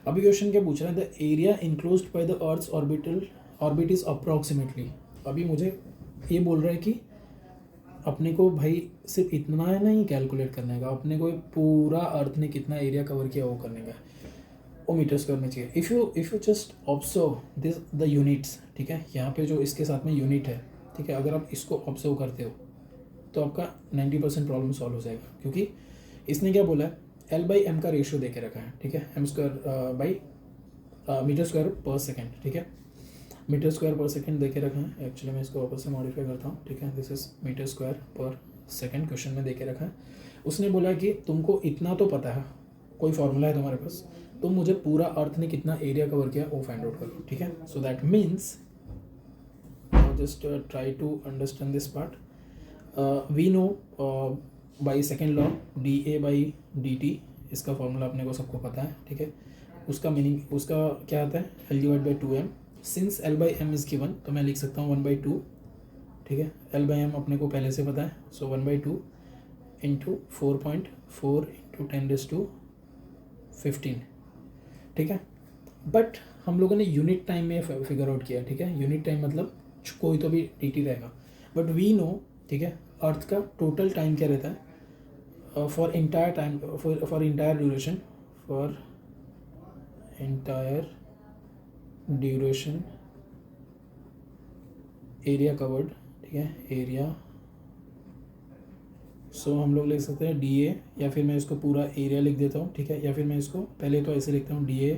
अभी क्वेश्चन क्या पूछ रहा है, the area enclosed by the earth's orbit is approximately. अभी मुझे ये बोल रहा है कि अपने को भाई सिर्फ इतना है नहीं कैलकुलेट करने का, अपने को पूरा अर्थ ने कितना एरिया कवर किया वो करने का, वो मीटर स्क्वायर में चाहिए। If you just observe this the units, ठीक है, यहाँ पे जो इसके साथ में यूनिट है, ठीक है, अगर आप इसको ऑब्जर्व करते हो तो आपका 90% प्रॉब्लम सॉल्व हो जाएगा, क्योंकि इसने क्या बोला है, L/m का रेशियो दे के रखा है, ठीक है, m² by metre square per second, ठीक है, मीटर स्क्वायर पर सेकेंड दे के रखा है। एक्चुअली मैं इसको वापस से मॉडिफाई करता हूँ, ठीक है, this is metre square per second question में दे के रखा है। उसने बोला कि तुमको इतना तो पता है, कोई फॉर्मूला है तुम्हारे पास, तुम मुझे पूरा अर्थ ने कितना एरिया कवर किया वो फाइंड आउट करो, ठीक है। So that means just try to understand this part. We know by second law dA/dt, इसका फॉर्मूला अपने को सबको पता है, ठीक है। उसका मीनिंग उसका क्या आता है, L divide by 2m। Since L by m is given तो मैं लिख सकता हूँ 1/2, ठीक है। L बाई एम अपने को पहले से पता है, सो 1/2 इंटू 4.4 इंटू 10⁻15, ठीक है। बट हम लोगों ने यूनिट टाइम में फिगर आउट किया, ठीक है। यूनिट टाइम मतलब कोई तो भी dt रहेगा, बट वी नो, ठीक है, अर्थ का टोटल टाइम क्या रहता है for entire time, for entire duration, for entire duration area covered, ठीक है, एरिया। सो हम लोग लिख सकते हैं dA, या फिर मैं इसको पूरा एरिया लिख देता हूँ, ठीक है, या फिर मैं इसको पहले तो ऐसे लिखता हूँ dA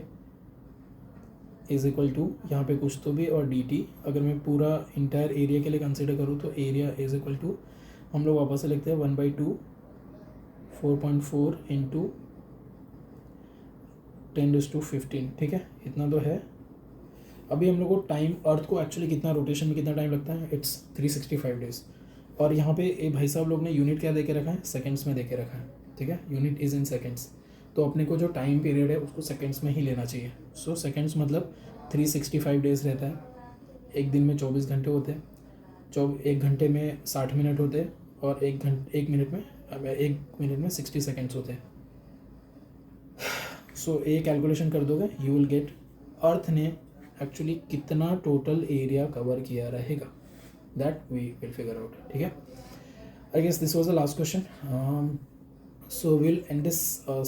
इज इक्वल टू यहाँ पे कुछ तो भी और dt। अगर मैं पूरा इंटायर एरिया के लिए कंसिडर करूँ तो एरिया इज इक्वल टू, हम लोग वापस से लिखते हैं 1/2 4.4 इंटू 10⁻15, ठीक है, इतना तो है। अभी हम लोग को टाइम, अर्थ को एक्चुअली कितना रोटेशन में कितना टाइम लगता है, इट्स 365 डेज। और यहाँ पे ए भाई साहब लोग ने यूनिट क्या दे के रखा है, सेकेंड्स में दे के रखा है, ठीक है, यूनिट इज़ इन सेकेंड्स। तो अपने को जो टाइम पीरियड है उसको सेकेंड्स में ही लेना चाहिए। सो सेकेंड्स मतलब 365 डेज रहता है। एक दिन में 24 घंटे होते हैं, 1 घंटे में 60 मिनट होते हैं, और एक मिनट में 60 सेकेंड्स होते हैं। सो ये कैलकुलेशन कर दोगे, यू विल गेट अर्थ ने एक्चुअली कितना टोटल एरिया कवर किया रहेगा, that we will figure out, ठीक है। I guess this was the last question. So will end this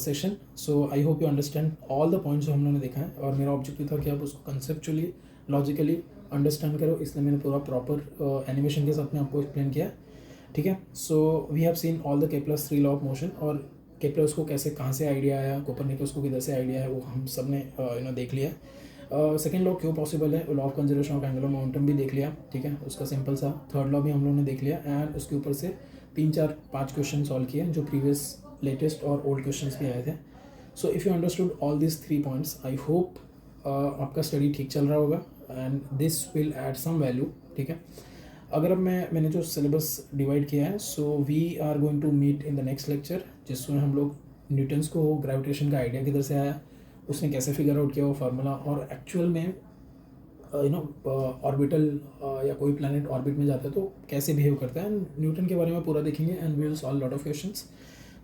session. So I hope you understand all the points जो हम लोगों ने देखा है, और मेरा ऑब्जेक्टिव था कि आप उसको कंसेप्चुअली लॉजिकली अंडरस्टैंड करो, इसलिए मैंने पूरा प्रॉपर एनिमेशन के साथ में आपको एक्सप्लेन किया, ठीक है। So we have seen all the Kepler's 3 law of motion, और केपलर्स को कैसे, कहाँ से आइडिया आया, कोपरनिकस को किधर से आइडिया है, वो हम सब ने देख लिया। सेकेंड लॉ क्यों पॉसिबल है, law of conservation of angular momentum भी देख लिया, ठीक है, उसका सिंपल सा। थर्ड लॉ भी हम लोगों ने देख लिया, एंड उसके ऊपर से 3-4-5 क्वेश्चन सॉल्व किए जो प्रीवियस, लेटेस्ट और ओल्ड क्वेश्चंस भी आए थे। So if you understood all this 3 points, I hope आपका स्टडी ठीक चल रहा होगा, and this will add some value, ठीक है। अगर अब मैंने जो सिलेबस डिवाइड किया है, so we are going to meet in the next lecture, जिसमें हम लोग न्यूटन्स को ग्रेविटेशन का आइडिया किधर से आया, उसने कैसे फिगर आउट किया वो फार्मूला, और एक्चुअल में ऑर्बिटल या कोई प्लैनेट ऑर्बिट में जाता है तो कैसे बिहेव करता है, न्यूटन के बारे में पूरा देखेंगे, and we will solve lot of questions.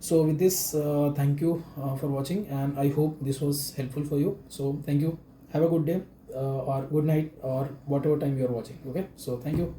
So with this, thank you for watching, and I hope this was helpful for you. So thank you, have a good day और good night, और whatever time you are watching, okay. So thank you.